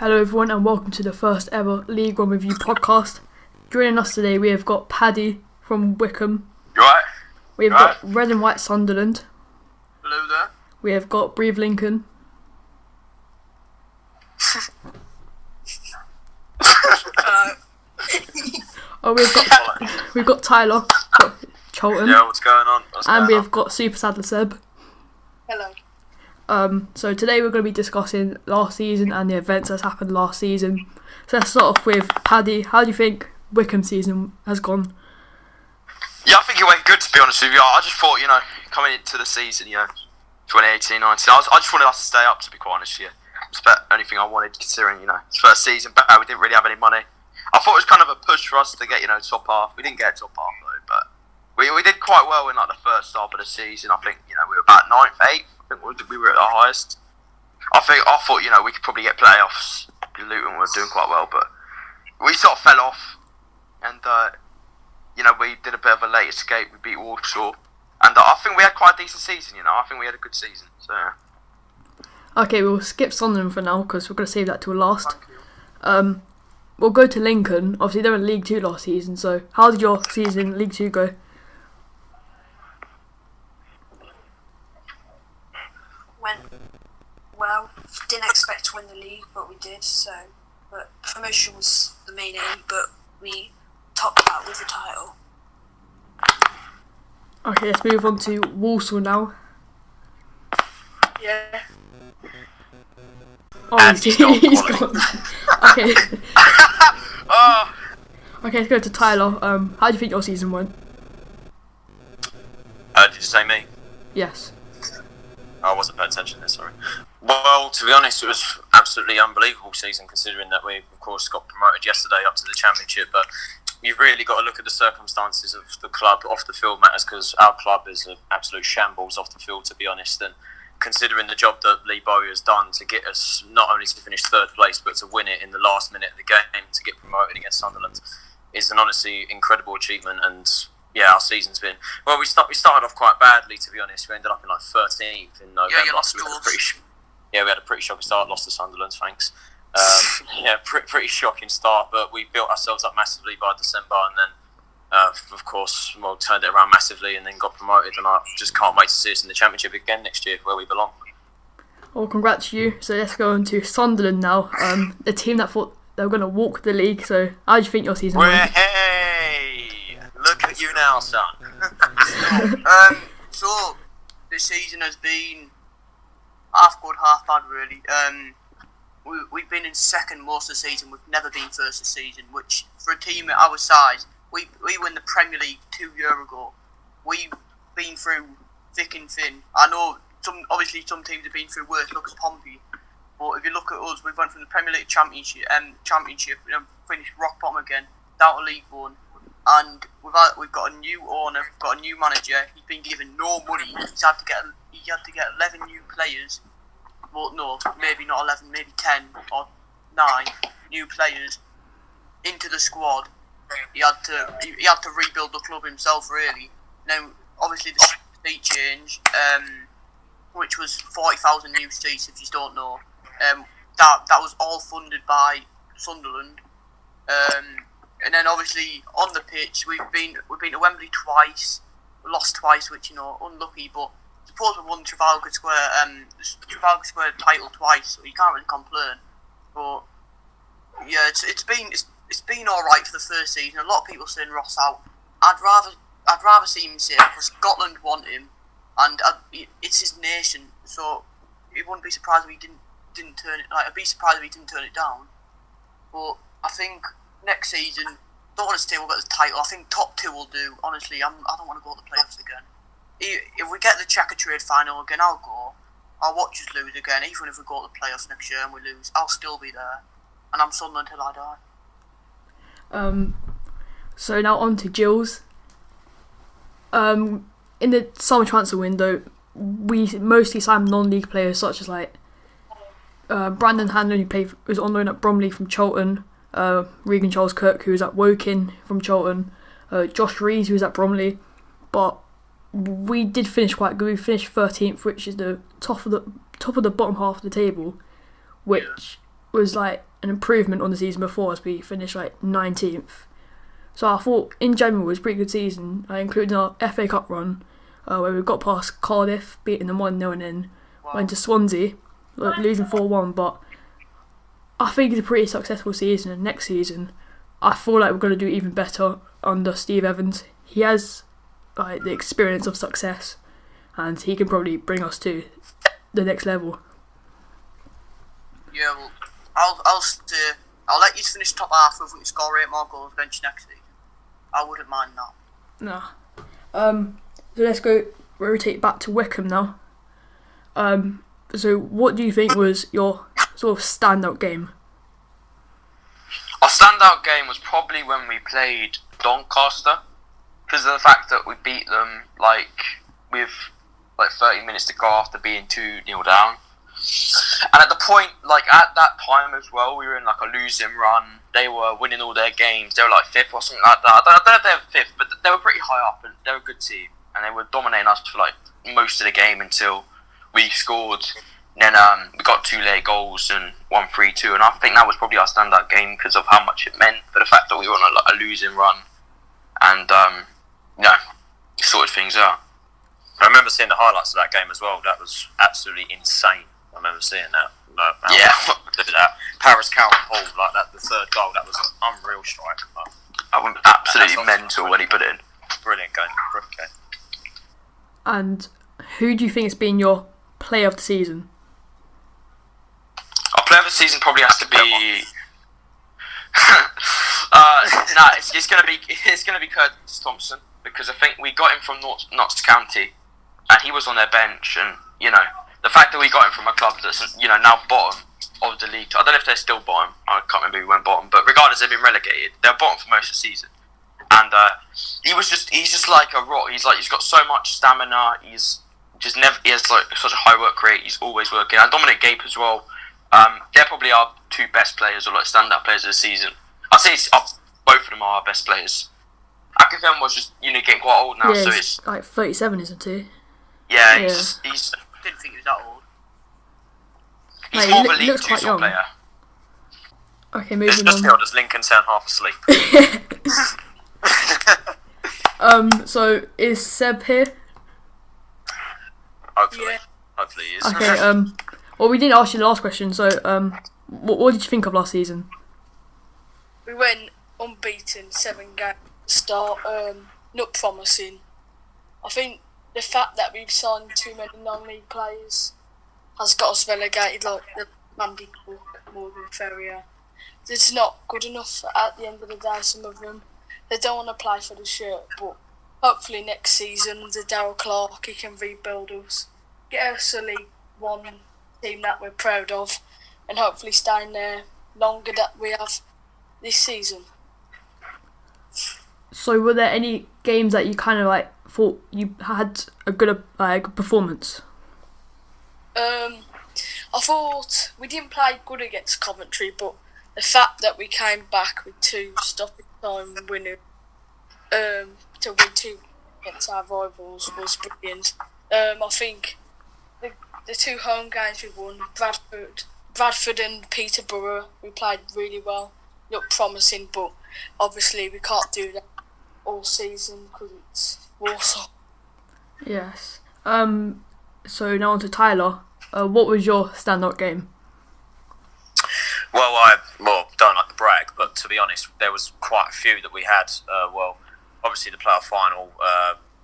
Hello everyone and welcome to the first ever League One Review podcast. Joining us today we have got Paddy from Wickham. You right? We have got Red and White Sunderland. Hello there. We have got Breathelincoln. we've got Tyler, Cholton. Yeah, what's going on? We have got Super Saddler Seb. Hello. So today we're going to be discussing last season and the events that's happened last season. So let's start off with Paddy. How do you think Wickham season has gone? Yeah, I think it went good, to be honest with you. I just thought, coming into the season, 2018-19, I just wanted us to stay up, to be quite honest with you. It's about the only thing I wanted, considering, it's first season back, we didn't really have any money. I thought it was kind of a push for us to get, top half. We didn't get top half, though, but we did quite well in, the first half of the season. I think, we were about 9th, 8th. I think we were at the highest. I thought, we could probably get playoffs. Luton were doing quite well, but we sort of fell off. And, we did a bit of a late escape. We beat Walsall. And I think we had quite a decent season, I think we had a good season. So. Okay, we'll skip Sunderland for now because we're going to save that till last. We'll go to Lincoln. Obviously, they were in League 2 last season. So, how did your season in League 2 go? Went well. Didn't expect to win the league, but we did. But promotion was the main aim, but we topped that with the title. Okay, let's move on to Walsall now. Yeah. Oh, he's gone. Okay. Okay, let's go to Tyler. How do you think your season went? Did you say me? Yes. I wasn't paying attention there, sorry. Well, to be honest, it was absolutely unbelievable season, considering that we, of course, got promoted yesterday up to the Championship. But you've really got to look at the circumstances of the club off the field matters, because our club is an absolute shambles off the field, to be honest. And considering the job that Lee Bowyer has done to get us not only to finish third place, but to win it in the last minute of the game to get promoted against Sunderland is an honestly incredible achievement. And yeah, our season's been... Well, we started off quite badly, to be honest. We ended up in 13th in November. Yeah, you lost to us. We had a pretty shocking start. Lost to Sunderland, thanks. Pretty shocking start, but we built ourselves up massively by December, and then, of course, turned it around massively and then got promoted. And I just can't wait to see us in the Championship again next year, where we belong. Well, congrats to you. So let's go on to Sunderland now. The team that thought they were going to walk the league. So how do you think your season went? Hey, look at you now, son. So the season has been half good, half bad, really. We've been in second most of the season. We've never been first this season, which for a team at our size, we were in the Premier League 2 years ago. We've been through thick and thin. I know some teams have been through worse. Look at Pompey. But if you look at us, we've went from the Premier League Championship, finished rock bottom again, down to League One. And we've got a new owner, we've got a new manager. He's been given no money. He had to get 11 new players. Well, no, maybe not 11, maybe 10 or 9 new players into the squad. He had to rebuild the club himself, really. Now, obviously, the seat change, which was 40,000 new seats, if you don't know. That was all funded by Sunderland. And then obviously on the pitch, we've been to Wembley twice, lost twice, which unlucky. But suppose we won Trafalgar Square title twice, so you can't really complain. But yeah, it's been all right for the first season. A lot of people saying Ross out. I'd rather see him stay because Scotland want him, and it's his nation. So it wouldn't be surprised if he didn't turn it. I'd be surprised if he didn't turn it down. But I think next season, don't want to say we'll get the title. I think top 2 will do. Honestly, I don't want to go to the playoffs again. If we get the Checker Trade final again, I'll go. I'll watch us lose again. Even if we go to the playoffs next year and we lose, I'll still be there. And I'm Sunderland until I die. So now on to Gills. In the summer transfer window, we mostly signed non-league players such as Brandon Hanlon, who was on loan at Bromley from Cholton. Regan Charles Kirk, who was at Woking from Cholton. Josh Rees, who was at Bromley. But we did finish quite good. We finished 13th, which is the top of the bottom half of the table, which was an improvement on the season before, as we finished like 19th. So I thought in general it was a pretty good season, including our FA Cup run, where we got past Cardiff, beating them 1-0, and then went to Swansea, losing 4-1. But I think it's a pretty successful season, and next season I feel like we're going to do even better under Steve Evans. He has like the experience of success, and he can probably bring us to the next level. Yeah, well, I'll let you finish top half if we can score 8 more goals bench next season. I wouldn't mind that. No. So let's go rotate back to Wickham now. So what do you think was your sort of standout game? Our standout game was probably when we played Doncaster, because of the fact that we beat them with 30 minutes to go after being 2-0 down. And at the point, at that time as well, we were in a losing run. They were winning all their games. They were 5th or something like that. I don't know if they were 5th, but they were pretty high up, and they were a good team. And they were dominating us for most of the game until we scored. Then we got 2 late goals and won 3-2. And I think that was probably our standout game because of how much it meant for the fact that we were on a losing run. And, sorted things out. I remember seeing the highlights of that game as well. That was absolutely insane. I remember seeing that. That Paris Cowan Hall, the third goal, that was an unreal strike. I went absolutely mental when he put it in. Brilliant game. Brilliant game. And who do you think has been your player of the season? Our player of the season probably has to be. It's gonna be Curtis Thompson, because I think we got him from Notts County, and he was on their bench, and the fact that we got him from a club that's now bottom of the league. I don't know if they're still bottom. I can't remember who went bottom, but regardless, they've been relegated. They're bottom for most of the season, and he's just like a rock. He's got so much stamina. He has such a high work rate. He's always working. And Dominic Gape as well. They're probably our 2 best players, or standout players of the season. I'd say both of them are our best players. Akifem was just getting quite old now, so it's 37, isn't he? Yeah, I didn't think he was that old. He's more of a League 2 sort of player. Okay, moving on. Just does Lincoln sound half asleep? So is Seb here? Hopefully. Yeah. Hopefully he is. Okay, well, we didn't ask you the last question, so what did you think of last season? We went unbeaten, 7 games start, not promising. I think the fact that we've signed too many non-league players has got us relegated, like the Mandy Cook, Morgan Ferrier. It's not good enough at the end of the day, some of them. They don't want to play for the shirt, but hopefully next season, the Darryl Clark, he can rebuild us. Get us a League 1 team that we're proud of, and hopefully stay in there longer than we have this season. So were there any games that you kind of thought you had a good performance? I thought we didn't play good against Coventry, but the fact that we came back with 2 stoppage time winners to win 2 against our rivals was brilliant. I think the 2 home games we won, Bradford and Peterborough, we played really well, looked promising, but obviously we can't do that all season because it's Warsaw. Yes. So now on to Tyler. What was your standout game? Well, I don't like to brag, but to be honest, there was quite a few that we had. Obviously the playoff final,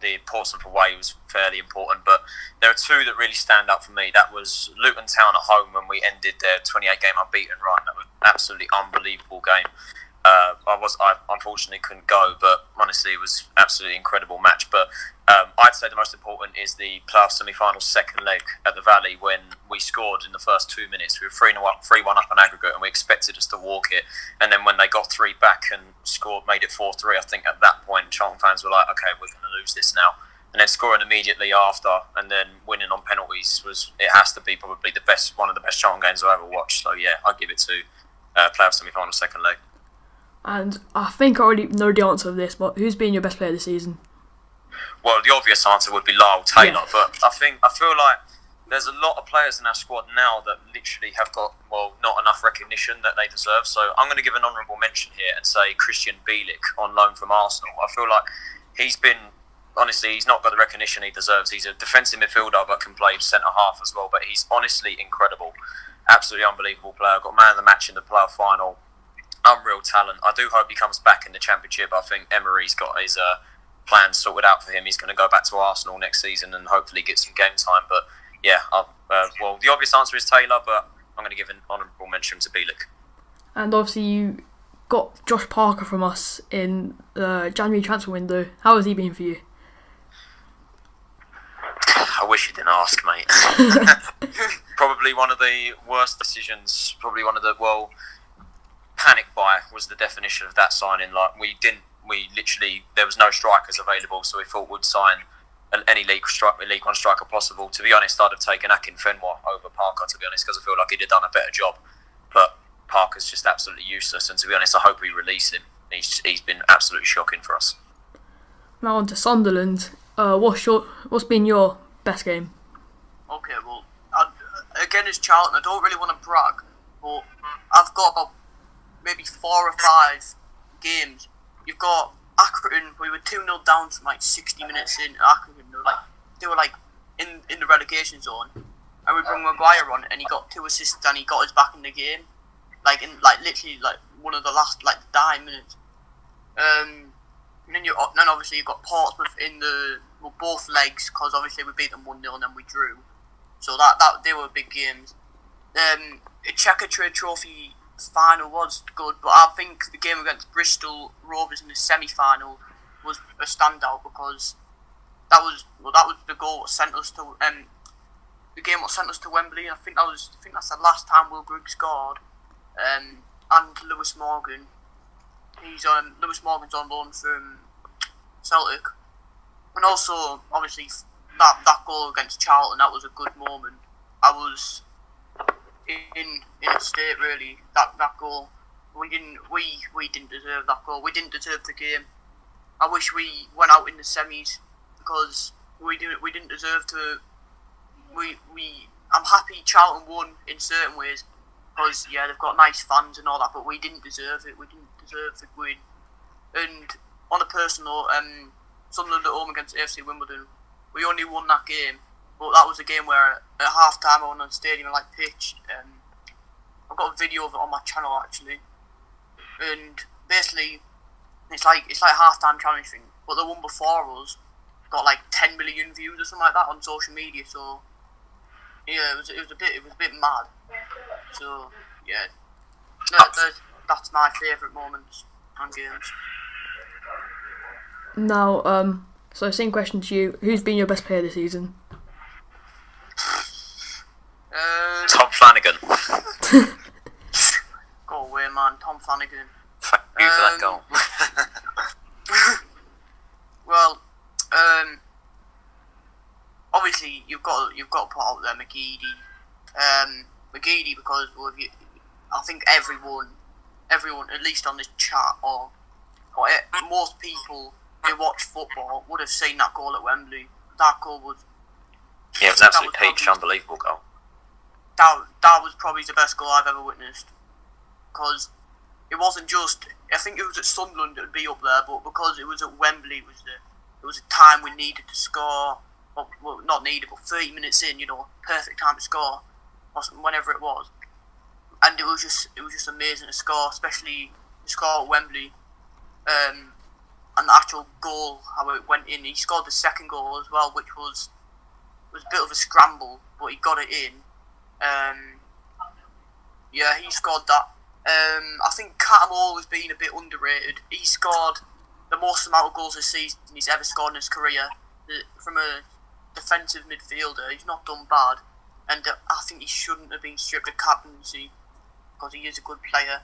the Portsmouth away was fairly important, but there are 2 that really stand out for me. That was Luton Town at home when we ended their 28-game unbeaten run. That was an absolutely unbelievable game. I unfortunately couldn't go, but honestly it was absolutely incredible match. But I'd say the most important is the playoff semi-final second leg at the Valley when we scored in the first 2 minutes. We were 3-1 up on aggregate, and we expected us to walk it. And then when they got 3 back and scored, made it 4-3, I think at that point Charlton fans were like, okay, we're going to lose this now. And then scoring immediately after, and then winning on penalties has to be probably one of the best Charlton games I've ever watched. So yeah, I'd give it to playoff semi-final second leg. And I think I already know the answer to this, but who's been your best player this season? Well, the obvious answer would be Lyle Taylor, Yeah. but I feel like there's a lot of players in our squad now that literally have got, not enough recognition that they deserve. So I'm going to give an honourable mention here and say Christian Bielik on loan from Arsenal. I feel like he's not got the recognition he deserves. He's a defensive midfielder but can play centre-half as well. But he's honestly incredible. Absolutely unbelievable player. Got man of the match in the playoff final. Unreal talent. I do hope he comes back in the Championship. I think Emery's got his plans sorted out for him. He's going to go back to Arsenal next season and hopefully get some game time. But yeah, the obvious answer is Taylor, but I'm going to give an honourable mention to Bielik. And obviously you got Josh Parker from us in the January transfer window. How has he been for you? I wish you didn't ask, mate. Probably one of the worst decisions. Probably one of the panic buy was the definition of that signing. Like there was no strikers available, so we thought we'd sign any League One striker possible. To be honest, I'd have taken Akin Fenwa over Parker, to be honest, because I feel like he'd have done a better job. But Parker's just absolutely useless, and to be honest, I hope we release him. He's been absolutely shocking for us. Now on to Sunderland. What's been your best game? Okay, well, again, as Charlton, I don't really want to brag, but I've got about maybe 4 or 5 games. You've got Accrington, we were 2-0 down from 60 minutes in. Accrington, they were in the relegation zone, and we bring Maguire on, and he got 2 assists, and he got us back in the game, literally one of the last dying minutes. And then obviously you've got Portsmouth in both legs, because obviously we beat them 1-0 and then we drew, so that they were big games. A Checker Trade Trophy final was good, but I think the game against Bristol Rovers in the semi-final was a standout, because that was the goal that sent us to the game that sent us to Wembley. I think that's the last time Will Grigg scored. And Lewis Morgan, Lewis Morgan's on loan from Celtic, and also obviously that goal against Charlton, that was a good moment. I was in a state really. That goal, we didn't deserve that goal. We didn't deserve the game. I wish we went out in the semis, because we didn't deserve to. I'm happy Charlton won in certain ways, because they've got nice fans and all that, but we didn't deserve it. We didn't deserve the win. And on a personal note, Sunderland at home against AFC Wimbledon, we only won that game. But that was a game where at half time I went on the stadium and pitch. I've got a video of it on my channel actually. And basically it's like half time challenge thing. But the one before us got 10 million views or something like that on social media, so yeah, it was a bit mad. So yeah. That's my favourite moments and games. Now, so same question to you. Who's been your best player this season? Tom Flanagan. Go away, man. Tom Flanagan. Thank you for that goal. Well, obviously you've got to put out there McGeady. McGeady, because I think everyone at least on this chat or most people who watch football would have seen that goal at Wembley. That goal was... Yeah, it was absolutely peach, unbelievable goal. That was probably the best goal I've ever witnessed. Because it wasn't just... I think it was at Sunderland it would be up there, but because it was at Wembley, it was a time we needed to score. Well, not needed, but 30 minutes in, perfect time to score, or whenever it was. And it was just amazing to score, especially the score at Wembley. And the actual goal, how it went in. He scored the second goal as well, which was a bit of a scramble, but he got it in. He scored that. I think Cattermole has been a bit underrated. He scored the most amount of goals this season he's ever scored in his career. From a defensive midfielder, he's not done bad. And I think he shouldn't have been stripped of captaincy, because he is a good player.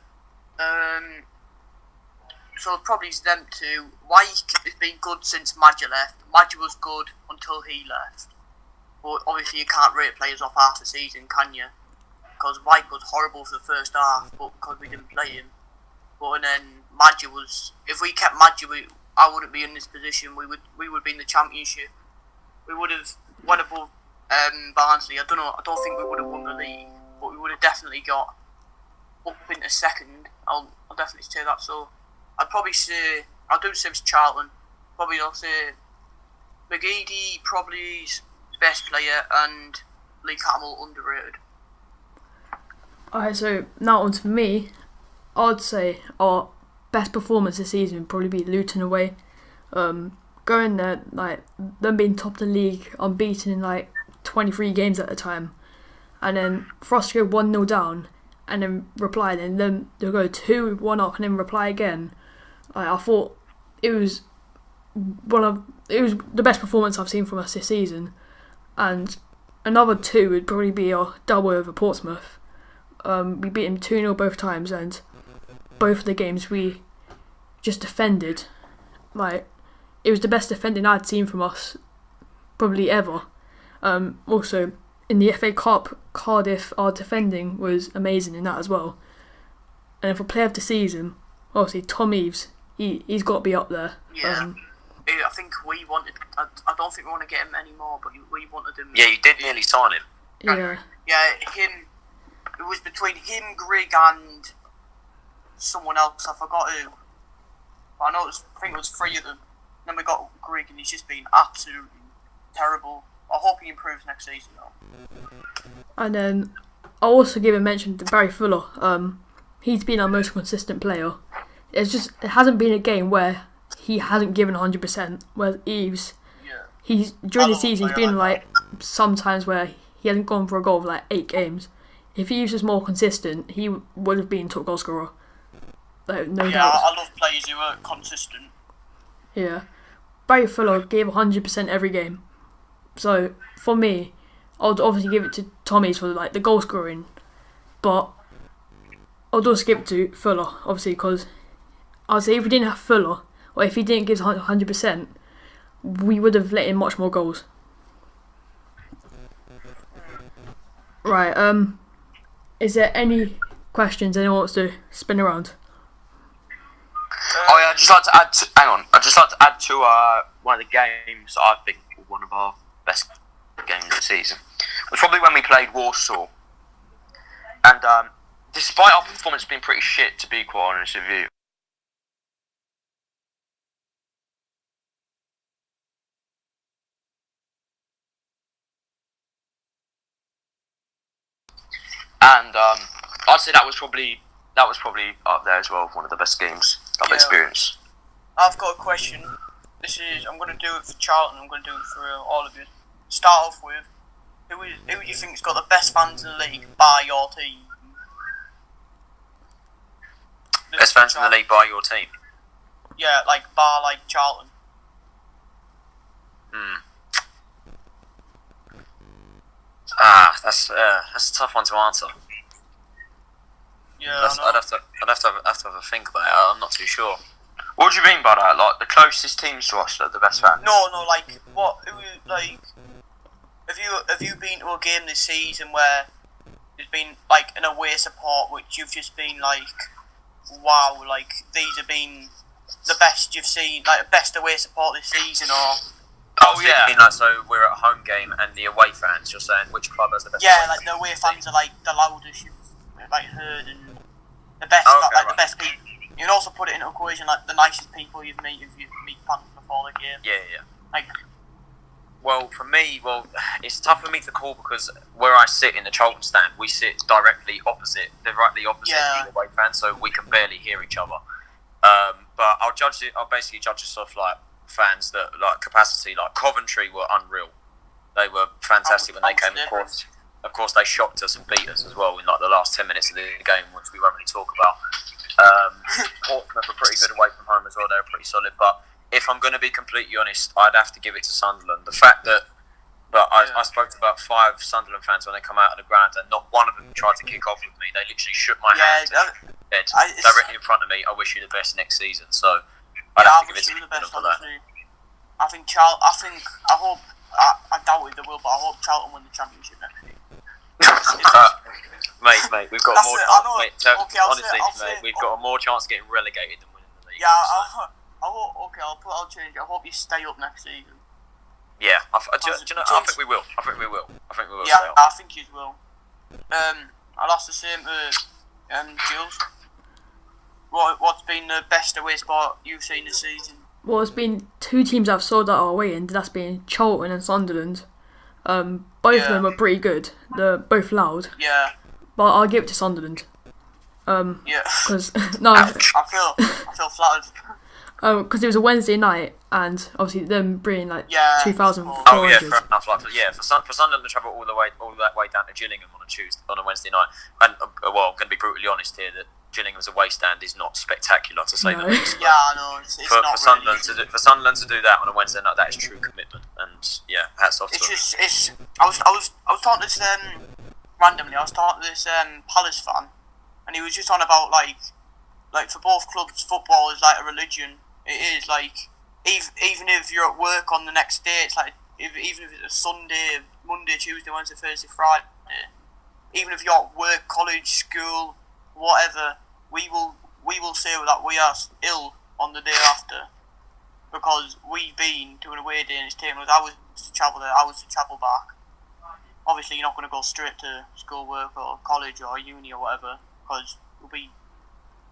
So probably it's them two. Wyke has been good since Madja left. Madja was good until he left. But obviously you can't rate players off half the season, can you? Because Wyke was horrible for the first half, but because we didn't play him. But then Madja was... If we kept Madja, I wouldn't be in this position. We would be in the Championship. We would have went above Barnsley. I don't know. I don't think we would have won the league, but we would have definitely got up into second. I'll definitely say that. So I'd probably say I'll do the same as Charlton. Probably I'll say McGeady probably is best player and Lee Catmull underrated. Alright, so now on to me. I'd say our best performance this season would probably be Luton away. Going there, like them being top of the league, unbeaten in like 23 games at the time, and then for us to go 1-0 down and then reply, and then they'll go 2-1 up and then reply again. I thought it was the best performance I've seen from us this season, and another 2 would probably be our double over Portsmouth. We beat them 2-0 both times, and both of the games we just defended. Like, it was the best defending I'd seen from us probably ever. Also, in the FA Cup, Cardiff, our defending was amazing in that as well. And for player of the season, obviously Tom Eaves, he's got to be up there. Yeah. I think we wanted. I don't think we want to get him anymore, but we wanted him. Yeah, you did nearly sign him. Yeah. Yeah, him. It was between him, Grigg, and someone else. I forgot who. But I think it was 3 of them. Then we got Grigg, and he's just been absolutely terrible. I hope he improves next season, though. And then I'll also give a mention to Barry Fuller. He's been our most consistent player. It hasn't been a game where he hasn't given 100%. Whereas Eaves, during the season he's been like some times where he hasn't gone for a goal for like 8 games. If Eaves was more consistent, he would have been top goal scorer. Like, no doubt. I love players who are consistent. Yeah. Barry Fuller gave 100% every game. So, for me, I'd obviously give it to Tommy's for like the goal scoring. But I'd also give it to Fuller, obviously, because I'd say if we didn't have Fuller, or if he didn't give 100%, we would have let in much more goals. Right, is there any questions anyone wants to spin around? Oh yeah, I'd just like to add to one of the games I think one of our best games of the season was probably when we played Warsaw. And despite our performance being pretty shit, to be quite honest with you, and I'd say that was probably up there as well, one of the best games I've experienced. I've got a question. I'm going to do it for Charlton. I'm going to do it for all of you. Start off with who do you think's got the best fans in the league by your team? Best fans in the league by your team? Yeah, bar Charlton. That's a tough one to answer. Yeah, I'd have to have a think about it. I'm not too sure. What do you mean by that? Like the closest teams to us are the best fans? No, what? Have you been to a game this season where there's been an away support which you've just been wow, these have been the best you've seen, best away support this season, or? Oh yeah. You mean, so we're at a home game and the away fans. You're saying which club has the best? Yeah, the away fans are the loudest you've heard and the best, right. the best people. You can also put it into equation the nicest people you've met if you meet fans before the game. Yeah. Well, for me, it's tough for me to call because where I sit in the Charlton stand, we sit directly opposite the away fans, so we can barely hear each other. But I'll basically judge this off fans that capacity. Coventry were unreal. They were fantastic when they came. Of course, they shocked us and beat us as well in the last 10 minutes of the game, which we won't really talk about. Portsmouth were pretty good away from home as well. They were pretty solid. But if I'm going to be completely honest, I'd have to give it to Sunderland. The fact that, I spoke to about 5 Sunderland fans when they come out of the ground, and not one of them tried to kick off with me. They literally shook my hand directly in front of me. I wish you the best next season. So I'd have to give it to Sunderland for that. I think I doubt it they will, but I hope Charlton win the championship next season. Mate, we've got more chance. Mate, we've got a more chance of getting relegated than winning the league. Yeah, I'll change it. I hope you stay up next season. Yeah, do you know, I think we will. I think we will Yeah, stay up. I think you will. I'll ask the same to Jules. What's been the best away spot you've seen this season? Well, it's been 2 teams I've sold out our way in. That's been Charlton and Sunderland. Both of them are pretty good. They're both loud. Yeah. But I'll give it to Sunderland. Yeah. Because no, I feel flattered. because it was a Wednesday night, and obviously them bringing like Yeah, 2,400. Oh yeah, fair enough. Like, for Sunderland to travel all that way down to Gillingham on a Wednesday night, and I'm going to be brutally honest here that Gillingham's away stand is not spectacular to say the least. Yeah, I know. It's For not Sunderland really. for Sunderland to do that on a Wednesday night, that is true commitment, and yeah, hats off to them. I was talking to this randomly. I was talking to this Palace fan, and he was just on about like for both clubs, football is like a religion. It is like even if you're at work on the next day, it's like even if it's a Sunday, Monday, Tuesday, Wednesday, Thursday, Friday. Even if you're at work, college, school, whatever, we will say that we are ill on the day after because we've been to an away day and it's taken us hours to travel there, hours to travel back. Obviously, you're not going to go straight to school, work, or college, or uni, or whatever, because you'll be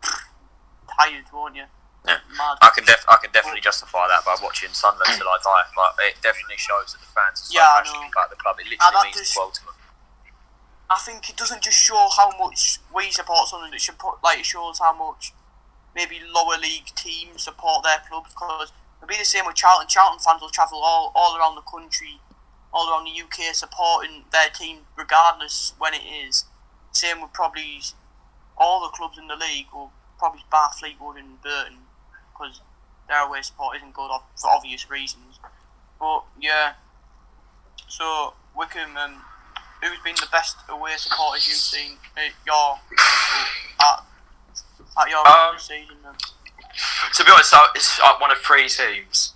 tired, won't you? Yeah. Mad. I can definitely justify that by watching Sunderland till I die. But it definitely shows that the fans are so passionate about the club. It literally means the world to them. I think it doesn't just show how much we support Sunderland. It shows how much maybe lower league teams support their clubs. Because it'll be the same with Charlton. Charlton fans will travel all around the country, all around the UK, supporting their team regardless when it is. Same with probably all the clubs in the league. Will probably bar Fleetwood and Burton because their away support isn't good for obvious reasons. But yeah, so Wickham. Who's been the best away supporters you've seen at your season? Then? To be honest, it's one of 3 teams.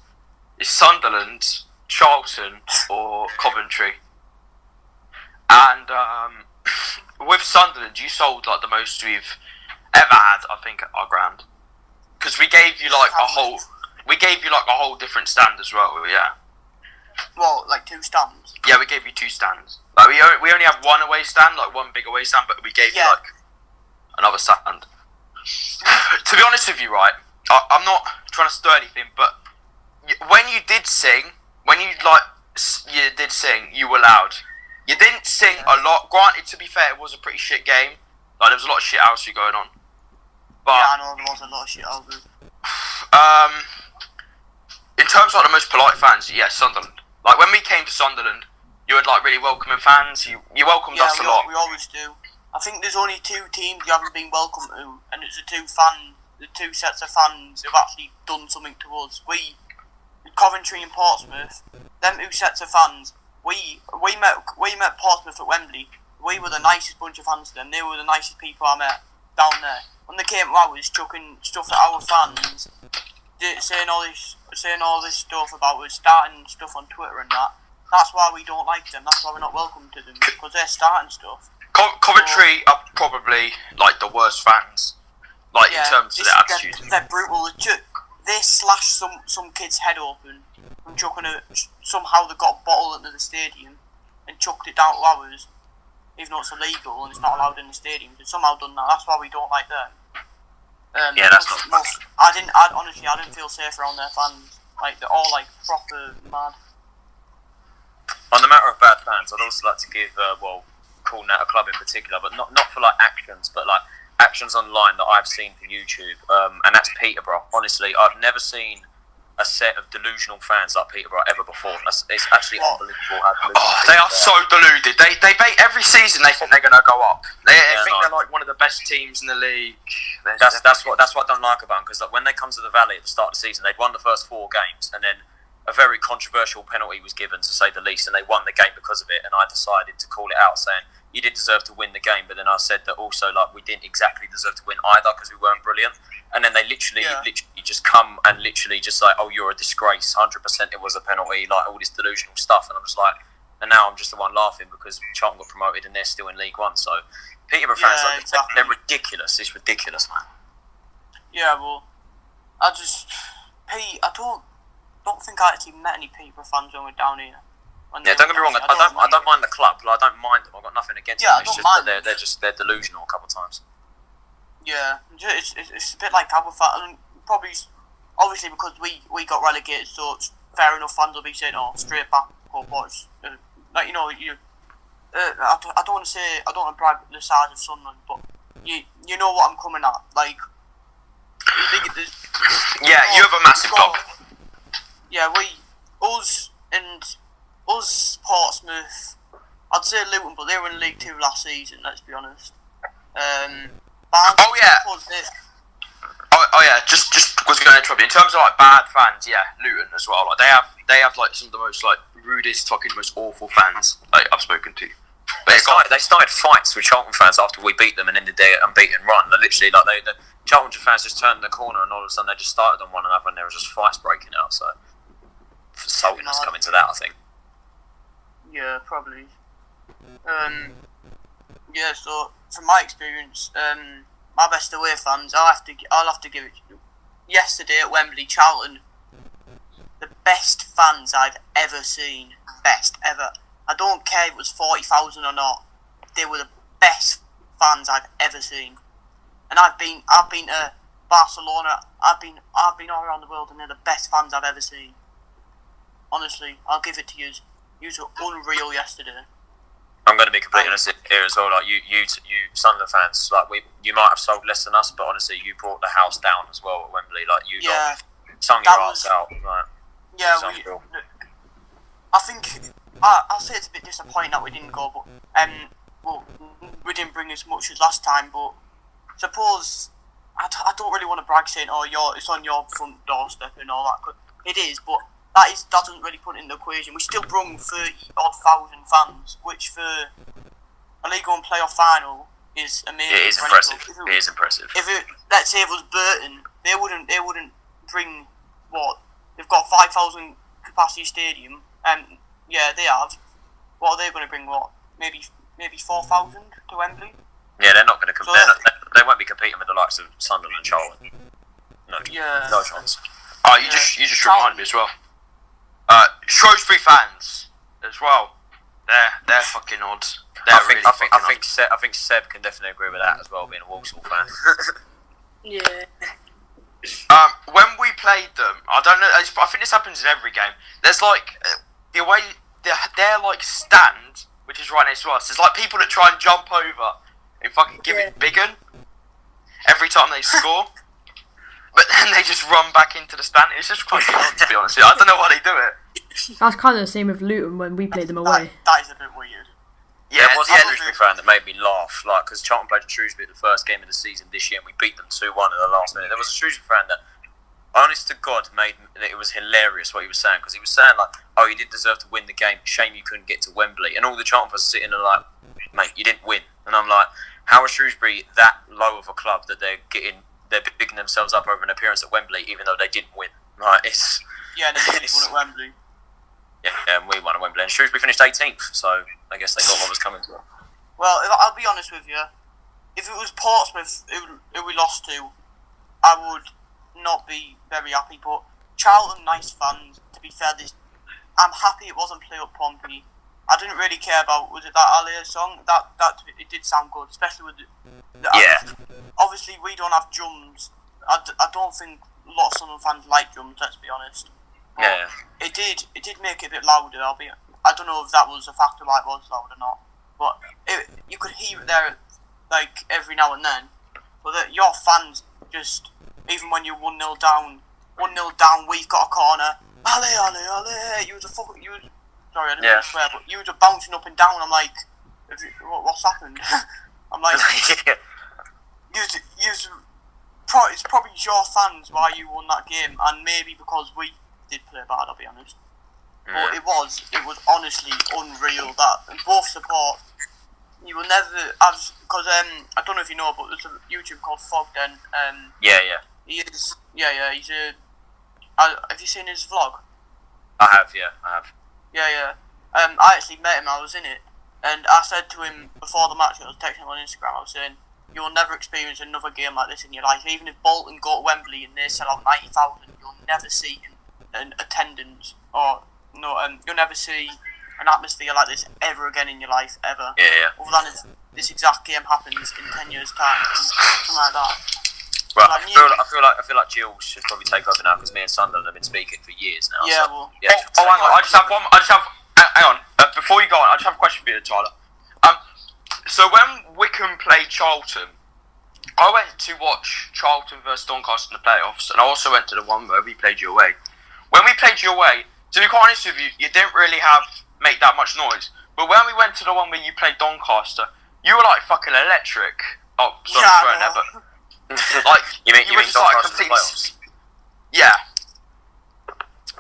It's Sunderland, Charlton, or Coventry. And with Sunderland, you sold like the most we've ever had, I think, at our ground. Because we gave you like a whole different stand as well. Yeah. Well, like 2 stands. Yeah, we gave you 2 stands. Like we only have 1 away stand, like 1 big away stand, but we gave you like another stand. To be honest with you, right, I'm not trying to stir anything, but when you did sing, you were loud. You didn't sing a lot. Granted, to be fair, it was a pretty shit game. Like there was a lot of shit house going on. But yeah, I know there was a lot of shit house. In terms of like, the most polite fans, yeah, Sunderland. Like when we came to Sunderland, you had like really welcoming fans. You welcomed us a lot. We always do. I think there's only 2 teams you haven't been welcome to, and it's the 2 sets of fans who've actually done something to us. We, Coventry and Portsmouth, them 2 sets of fans. We met Portsmouth at Wembley. We were the nicest bunch of fans to them. They were the nicest people I met down there. When they came to ours, chucking stuff at our fans, saying all this stuff about us, starting stuff on Twitter and that. That's why we don't like them. That's why we're not welcome to them, because they're starting stuff. Coventry are probably like the worst fans, like in terms of their attitude. They're brutal. They slashed some kid's head open from chucking somehow they got a bottle into the stadium and chucked it down to ours, even though it's illegal and it's not allowed in the stadium. They've somehow done that. That's why we don't like them. Yeah, that's not. Honestly, I didn't feel safe around their fans. Like they're all like proper mad. On the matter of bad fans, I'd also like to give, calling out a club in particular, but not for like actions, but like actions online that I've seen for YouTube, and that's Peterborough. Honestly, I've never seen a set of delusional fans like Peterborough ever before. It's actually unbelievable how delusional they are so deluded. They every season they think they're going to go up. They think they're like one of the best teams in the league. That's what I don't like about them, because like, when they come to the Valley at the start of the season, they'd won the first 4 games, and then a very controversial penalty was given, to say the least, and they won the game because of it. And I decided to call it out, saying you did deserve to win the game, but then I said that also like we didn't exactly deserve to win either because we weren't brilliant. And then they literally just come and literally just like, oh, you're a disgrace. 100% it was a penalty, like all this delusional stuff. And I'm just like, and now I'm just the one laughing because Charlton got promoted and they're still in League One. So Peterborough fans, they're ridiculous. It's ridiculous, man. Yeah, well, don't think I actually met any Peterborough fans when we were down here. Yeah, don't get me wrong. I don't mind the club. I don't mind them. I've got nothing against them. It's just that they're delusional a couple of times. Yeah, it's a bit like our fans. I mean, probably, obviously, because we got relegated, so it's fair enough. Fans will be saying, "Oh, straight back, boys." Like I don't want to say, I don't want to brag the size of Sunderland, but you know what I'm coming at. Like, you have a massive club. Yeah, us Portsmouth, I'd say Luton, but they were in League 2 last season, let's be honest. Just was going to interrupt you. In terms of like bad fans, Luton as well. Like they have like some of the most like rudest, fucking most awful fans like I've spoken to. But they started fights with Charlton fans after we beat them and ended their unbeaten run. They literally, like the Charlton fans just turned the corner and all of a sudden they just started on one another and there was just fights breaking out. So saltiness coming to that, I think. Yeah, probably. So from my experience, my best away fans, I'll have to give it. Yesterday at Wembley, Charlton, the best fans I've ever seen, best ever. I don't care if it was 40,000 or not. They were the best fans I've ever seen. And I've been to Barcelona. I've been all around the world, and they're the best fans I've ever seen. Honestly, I'll give it to you. You were unreal yesterday. I'm going to be completely honest here as well. Like you Sunderland fans, like you might have sold less than us, but honestly, you brought the house down as well at Wembley. Like you sung your ass out. Like, I think I'll say it's a bit disappointing that we didn't go, but we didn't bring as much as last time. But suppose I don't really want to brag saying, it's on your front doorstep and all that. It is, but that doesn't really put it in the equation. We still brung 30,000 fans, which for a League One playoff final is amazing. It is impressive. It is impressive. Let's say it was Burton, they wouldn't bring what they've got 5,000 capacity stadium, and they have. What are they going to bring? What maybe 4,000 to Wembley? Yeah, they're not going to. They won't be competing with the likes of Sunderland and Charlton. No, no chance. Oh, you just reminded me as well. Shrewsbury fans as well. They're fucking odd. I think Seb can definitely agree with that as well, being a Walsall fan. Yeah. When we played them, I don't know. I think this happens in every game. There's like the way their like stand, which is right next to us. There's like people that try and jump over and fucking give it big 'un every time they score. But then they just run back into the stand. It's just quite odd, to be honest. I don't know why they do it. That's kind of the same with Luton when we played them away. That is a bit weird. Yeah, it was a Shrewsbury fan that made me laugh. Like, because Charlton played Shrewsbury at the first game of the season this year, and we beat them 2-1 at the last minute. There was a Shrewsbury fan that, honest to God, it was hilarious what he was saying, because he was saying like, "Oh, you did deserve to win the game. Shame you couldn't get to Wembley." And all the Charlton fans sitting there like, "Mate, you didn't win." And I'm like, how is Shrewsbury that low of a club that they're bigging themselves up over an appearance at Wembley, even though they didn't win? Like, it's they did won at Wembley. Yeah, and we won at Wembley, and Shrewsbury finished 18th, so I guess they got what was coming to them. Well, I'll be honest with you. If it was Portsmouth who we lost to, I would not be very happy. But Charlton, nice fans. To be fair, I'm happy it wasn't Play Up Pompey. I didn't really care about, was it that Alia song? That it did sound good, especially with obviously, we don't have drums. I don't think a lot of Sunderland fans like drums. Let's be honest. Yeah. It did make it a bit louder. I don't know if that was a factor why it was loud or not, but you could hear it there, like every now and then. But your fans just, even when you're 1-0 down, we've got a corner. Ale, ale, ale. Sorry, I didn't mean to swear, but you were bouncing up and down. I'm like, what's happened? I'm like, it's probably your fans why you won that game, and maybe because we did play bad, I'll be honest. But it was honestly unreal that, and both support. You will never, because I don't know if you know, but there's a YouTube called Fogden. He is, he's a. Have you seen his vlog? I have. Yeah. I actually met him. I was in it, and I said to him before the match. I was texting him on Instagram. I was saying, "You will never experience another game like this in your life. Even if Bolton go to Wembley and they sell out 90,000, you'll never see an attendance or you'll never see an atmosphere like this ever again in your life ever. Yeah. Other than this exact game happens in 10 years' time, something like that. Well, I feel like Gills should probably take over now because me and Sunderland have been speaking for years now. Yeah, so, well. Yeah, hang on. Hang on. Before you go on, I just have a question for you, Tyler. So when Wickham played Charlton, I went to watch Charlton versus Doncaster in the playoffs, and I also went to the one where we played you away. When we played you away, to be quite honest with you, you didn't really make that much noise. But when we went to the one where you played Doncaster, you were like fucking electric. Oh, sorry for throwing that, but like you mean Doncaster in the playoffs? Yeah.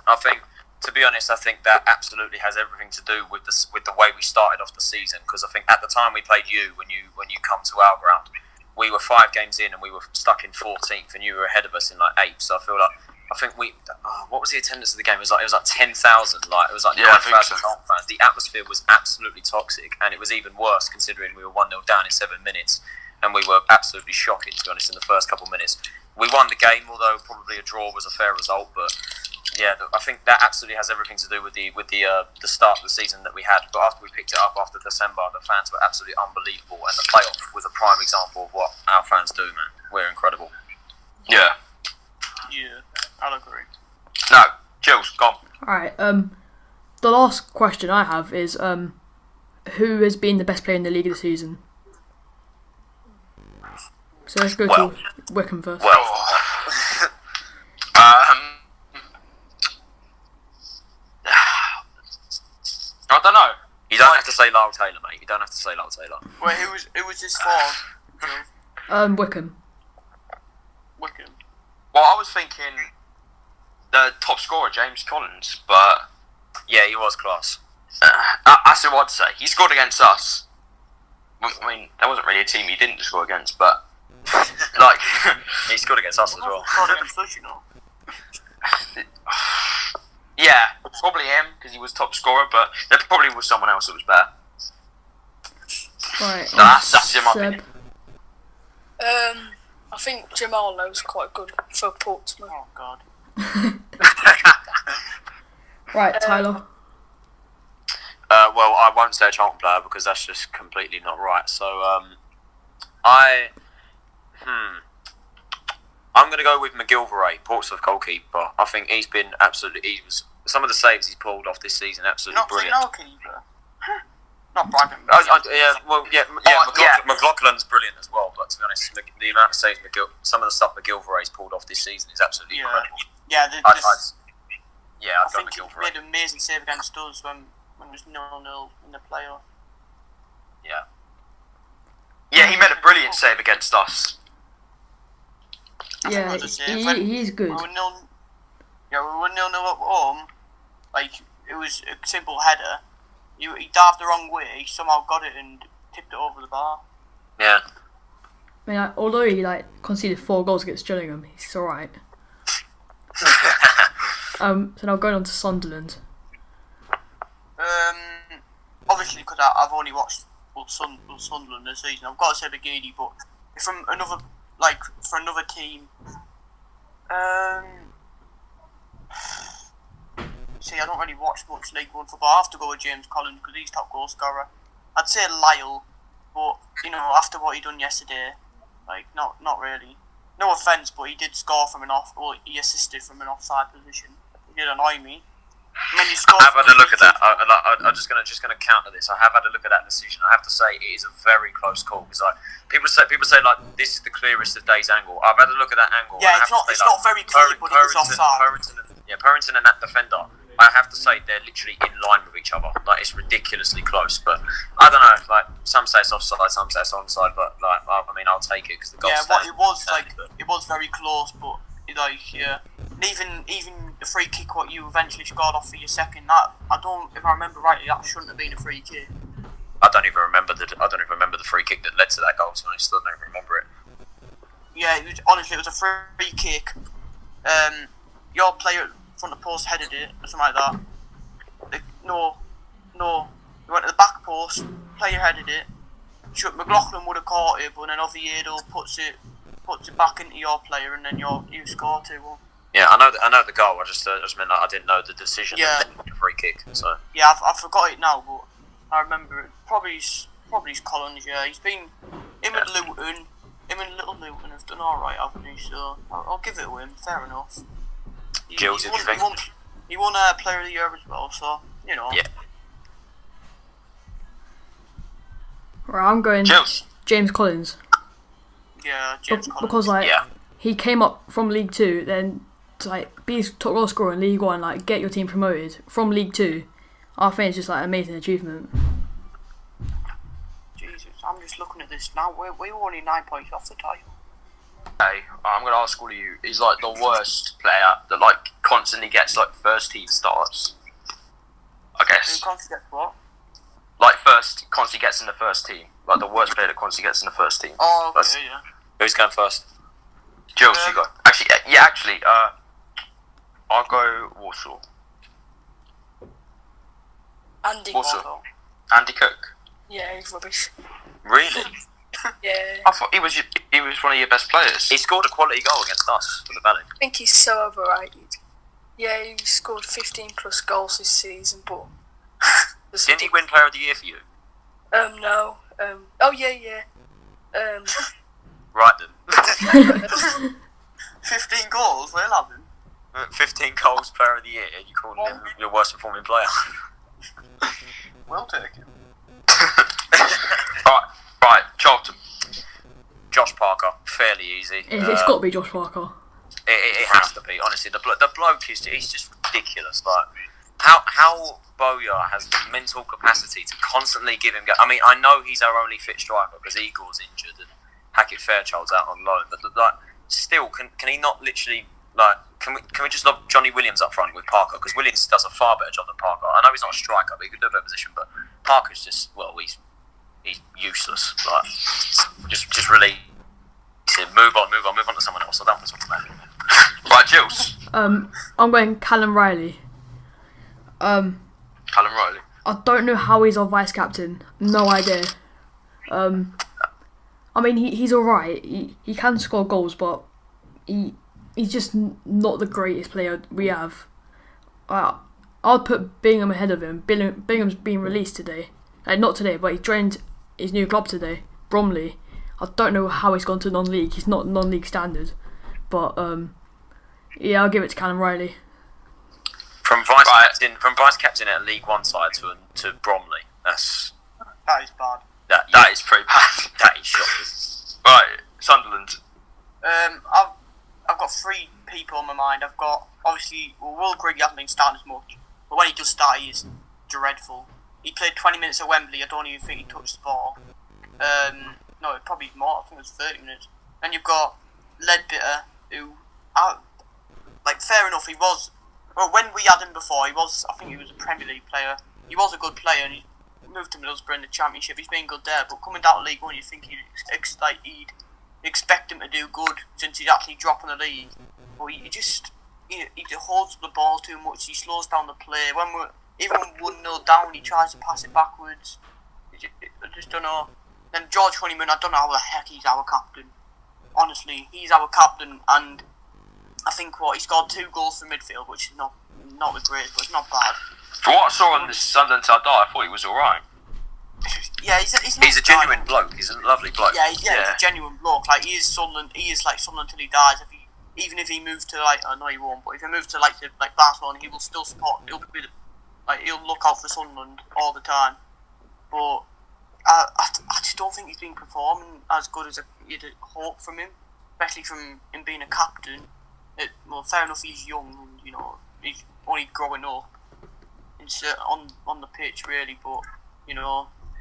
I think, to be honest, I think that absolutely has everything to do with the way we started off the season. Because I think at the time we played you, when you come to our ground, we were 5 games in and we were stuck in 14th, and you were ahead of us in like 8th. So I think what was the attendance of the game? It was like 10,000. Like it was like 9,000 fans. The atmosphere was absolutely toxic, and it was even worse considering we were 1-0 down in 7 minutes, and we were absolutely shocking, to be honest, in the first couple of minutes. We won the game, although probably a draw was a fair result, but. Yeah, I think that absolutely has everything to do with the start of the season that we had. But after we picked it up after December, the fans were absolutely unbelievable, and the playoff was a prime example of what our fans do, man. We're incredible. Yeah. Yeah, I'll agree. No, Gills, go on. Alright, the last question I have is, who has been the best player in the league this season? So let's go to Wickham first. I don't know. You don't have to say Lyle Taylor, mate. You don't have to say Lyle Taylor. Wait, who was this for? Wickham. Wickham. Well, I was thinking the top scorer, James Collins, but yeah, he was class. That's what I'd say. He scored against us. I mean, that wasn't really a team he didn't score against, but like he scored against us as well. Yeah, probably him because he was top scorer, but there probably was someone else that was better. Right, that's in my opinion. I think Jamallo's quite good for Portsmouth. Oh God. Right, Tyler. Well, I won't say a Charlton player because that's just completely not right. So, I'm going to go with McGilvray, Portsmouth goalkeeper. I think he's been some of the saves he's pulled off this season, absolutely brilliant. Not goalkeeper. Not Brighton. McLaughlin's brilliant as well. But to be honest, the amount of saves some of the stuff McGilvray's pulled off this season is absolutely incredible. Yeah, I'd go McGilvray. He made an amazing save against us when it was 0-0 in the playoff. Yeah. Yeah, he made a brilliant save against us. Yeah, he's good. We were 0-0 at home. Like, it was a simple header. He dived the wrong way, he somehow got it and tipped it over the bar. Yeah. I mean, although he conceded 4 goals against Gillingham, he's alright. So now going on to Sunderland. Obviously, because I've only watched Sunderland this season, I've got to say Begidi, but from another team, see, I don't really watch much League One football. I have to go with James Collins because he's top goal scorer. I'd say Lyle, but after what he done yesterday, not really. No offence, but he did score from he assisted from an offside position. He did annoy me. And then he scored. I have had a look at that. I'm just gonna counter this. I have had a look at that decision. I have to say it is a very close call because people say like this is the clearest of day's angle. I've had a look at that angle. Yeah, it's not very clear, but it was offside. Purrington and that defender. I have to say they're literally in line with each other. Like it's ridiculously close. But I don't know. Like some say it's offside, some say it's onside. But I'll take it because the goal. Yeah, it was very close, but and even the free kick what you eventually scored off for your second, if I remember rightly, that shouldn't have been a free kick. I don't even remember the free kick that led to that goal. So I still don't remember it. Yeah, it was a free kick. Your player front of the post headed it or something like that. No, he went to the back post. Player headed it. McLaughlin would have caught it, but then Oviedo puts it back into your player, and then you score 2-1. Yeah, I know the goal. I just meant like, I didn't know the decision. Yeah. The free kick. So Yeah, I forgot it now, but I remember it. Probably his Collins. Yeah, he's been him and Luton. Him and Little Luton have done all right, haven't they? So I'll give it to him. Fair enough. Gills, if you think. He won Player of the Year as well. So you know. Yeah. Right, I'm going Gills. James Collins. Yeah, James Collins. Because like Yeah. he came up from League 2, then to like be top goal scorer in League 1, like get your team promoted from League 2. I think it's just like an amazing achievement. Jesus, I'm just looking at this now. We're only 9 points off the title. Hey, I'm gonna ask all of you. Is like the worst player that like constantly gets like first team starts. I guess. Constantly gets what? Like constantly gets in the first team. Like the worst player that constantly gets in the first team. Oh, okay, That's- yeah. Who's going first? Jules, you go. Actually, I'll go Warsaw. Andy Also- Walker. Andy Cook. Yeah, he's rubbish. Really? Yeah. I thought he was one of your best players. He scored a quality goal against us for the Valley. I think he's so overrated. Yeah, he scored 15 plus goals this season, but Didn't he win Player of the Year for you? No. Oh yeah. Right then. 15 goals, we'll have him. 15 goals Player of the Year. You calling him your worst performing player? We'll take him. Right, Charlton. Josh Parker, fairly easy. It's got to be Josh Parker. It has to be, honestly. The bloke he's just ridiculous. Like how Bowyer has the mental capacity to constantly give him. I mean, I know he's our only fit striker because Eagle's injured and Hackett Fairchild's out on loan, but like still, can he not literally like? Can we just lob Johnny Williams up front with Parker? Because Williams does a far better job than Parker. I know he's not a striker, but he could do a better position. But Parker's just he's useless. Like just really move on to someone else. I don't want to talk about him. Right, Jules. I'm going Callum Riley. Callum Riley. I don't know how he's our vice captain. No idea. I mean, he's alright. He can score goals, but he's just not the greatest player we have. I'd put Bingham ahead of him. Bingham's been released today. Not today, but he joined his new club today, Bromley. I don't know how he's gone to non-league. He's not non-league standard. But, yeah, I'll give it to Callum Riley. From vice captain at a League One side to Bromley. That is bad. That is pretty bad. That is shocking. Right, Sunderland. I've got 3 people on my mind. I've got, obviously, we'll agree he hasn't been starting as much, but when he does start, he is dreadful. He played 20 minutes at Wembley. I don't even think he touched the ball. No, probably more. I think it was 30 minutes. Then you've got Ledbetter, who, fair enough, he was. Well, when we had him before, I think he was a Premier League player. He was a good player, and he moved to Middlesbrough in the Championship. He's been good there, but coming down to League One, you think he'd expect him to do good since he's actually dropping the league. But he holds the ball too much. He slows down the play. Even when 1-0 down, he tries to pass it backwards. I just don't know. Then George Honeyman, I don't know how the heck he's our captain. Honestly, he's our captain, and I think he scored 2 goals from midfield, which is not the greatest, but it's not bad. From what I saw on this Sunderland till I die, I thought he was alright. Yeah, he's a genuine bloke. He's a lovely bloke. Yeah, he's a genuine bloke. Like he is Sunderland till he dies. Even if he moves to I know he won't, but if he moves to Barcelona, he will still support. He'll look out for Sunderland all the time. But I just don't think he's been performing as good as you'd hope from him, especially from him being a captain. Well, fair enough, he's young and he's only growing up on the pitch really. But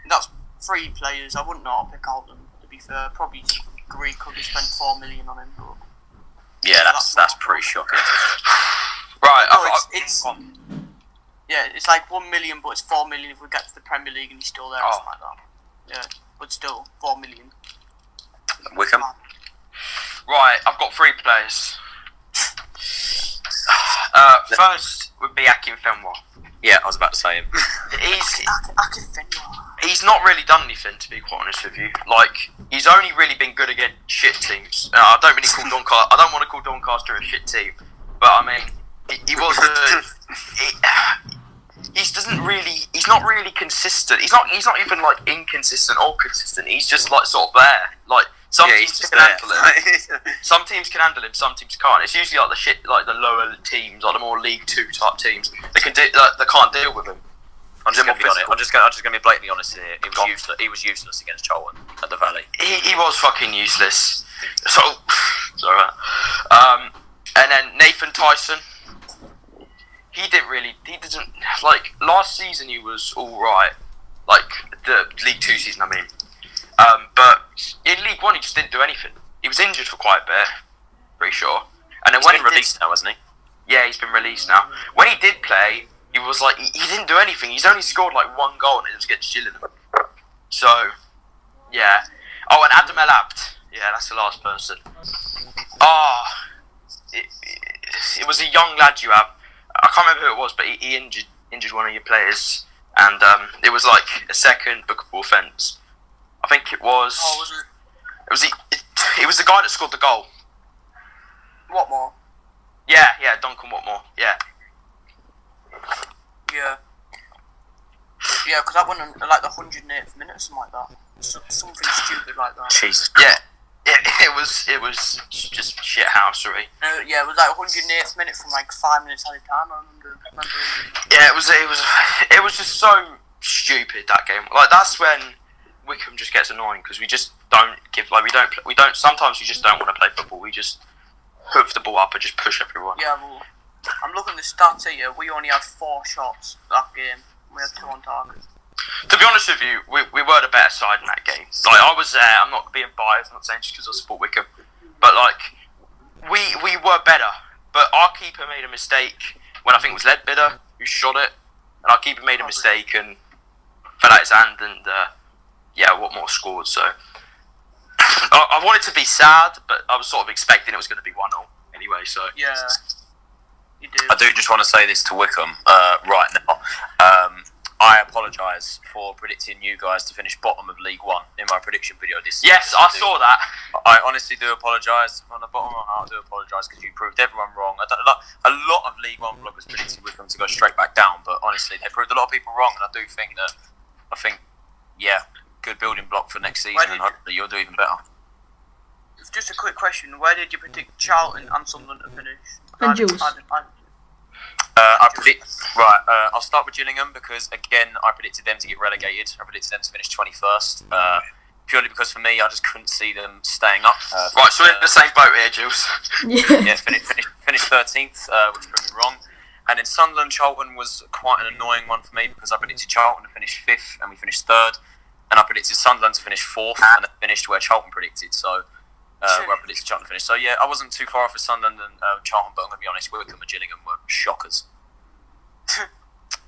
that's 3 players. I wouldn't know how to pick out them. To be fair, probably Greek could have spent 4 million on him. But yeah, that's pretty shocking. Right, it's like 1 million, but it's 4 million if we get to the Premier League and he's still there. Or something like that. Yeah, but still 4 million. Wickham. Right, I've got 3 players. First would be Akinfenwa. Yeah, I was about to say him. He's not really done anything, to be quite honest with you. Like, he's only really been good against shit teams. I don't want to call Doncaster a shit team, but but I mean, he was he's not really consistent. He's not even like inconsistent or consistent. He's just like sort of there. Like some teams can handle him. Some teams can handle him. Some teams can't. It's usually like the lower teams, like the more League Two type teams. They can't deal with him. I'm just going to be honest. I'm just going to be blatantly honest here. He was useless against Charlton at the Valley. He was fucking useless. So, sorry. And then Nathan Tyson. He doesn't like last season. He was all right, like the League Two season. I mean, but in League One he just didn't do anything. He was injured for quite a bit, pretty sure. And then He's been released now, hasn't he? Yeah, he's been released now. When he did play, he was like he didn't do anything. He's only scored like one goal and it was against Gillingham. So, yeah. Oh, and Adam El Abd. Yeah, that's the last person. It was a young lad you have. I can't remember who it was, but he injured one of your players, and it was like a second bookable offence. I think it was. Oh, was it? It was the guy that scored the goal. Watmore? Yeah, Duncan Watmore. Yeah. Yeah. Yeah, because that went on like the 108th minute or something like that. Something stupid like that. Jesus. Yeah. It was just shithousery. Yeah, it was like 108th minute from like 5 minutes at a time. I remember. Yeah, it was just so stupid that game. Like that's when Wickham just gets annoying because we just don't give we don't. Sometimes we just don't want to play football. We just hoof the ball up and just push everyone. Yeah, well, I'm looking at the stats here. We only had 4 shots that game. We had 2 on target. To be honest with you, we were the better side in that game. Like I was there. I'm not being biased. I'm not saying just because I support Wickham, but like we were better. But our keeper made a mistake when I think it was Leadbitter who shot it, and our keeper made a mistake and fell out his hand, and Watmore scored. So I wanted to be sad, but I was sort of expecting it was going to be 1-0 anyway. So Yeah, you do. I do just want to say this to Wickham right now. I apologise for predicting you guys to finish bottom of League One in my prediction video this season. yes, I saw that. I honestly do apologise. From the bottom of my heart, I do apologise because you proved everyone wrong. A lot of League One bloggers predicted Wickham to go straight back down, but honestly, they proved a lot of people wrong, and I do think that, good building block for next season, and hopefully you'll do even better. Just a quick question. Where did you predict Charlton and Sunderland to finish? And Jules. I'll start with Gillingham because again I predicted them to get relegated. I predicted them to finish 21st. Purely because for me I just couldn't see them staying up. Right, so we're in the same boat here, Jules. Yeah, finished 13th, which proved me wrong. And then Sunderland Charlton was quite an annoying one for me because I predicted Charlton to finish 5th and we finished 3rd, and I predicted Sunderland to finish 4th and it finished where Charlton predicted. So. Where I predicted Charlton to finish. So yeah, I wasn't too far off with Sunderland and Charlton, but I'm going to be honest, Wickham and Gillingham were shockers.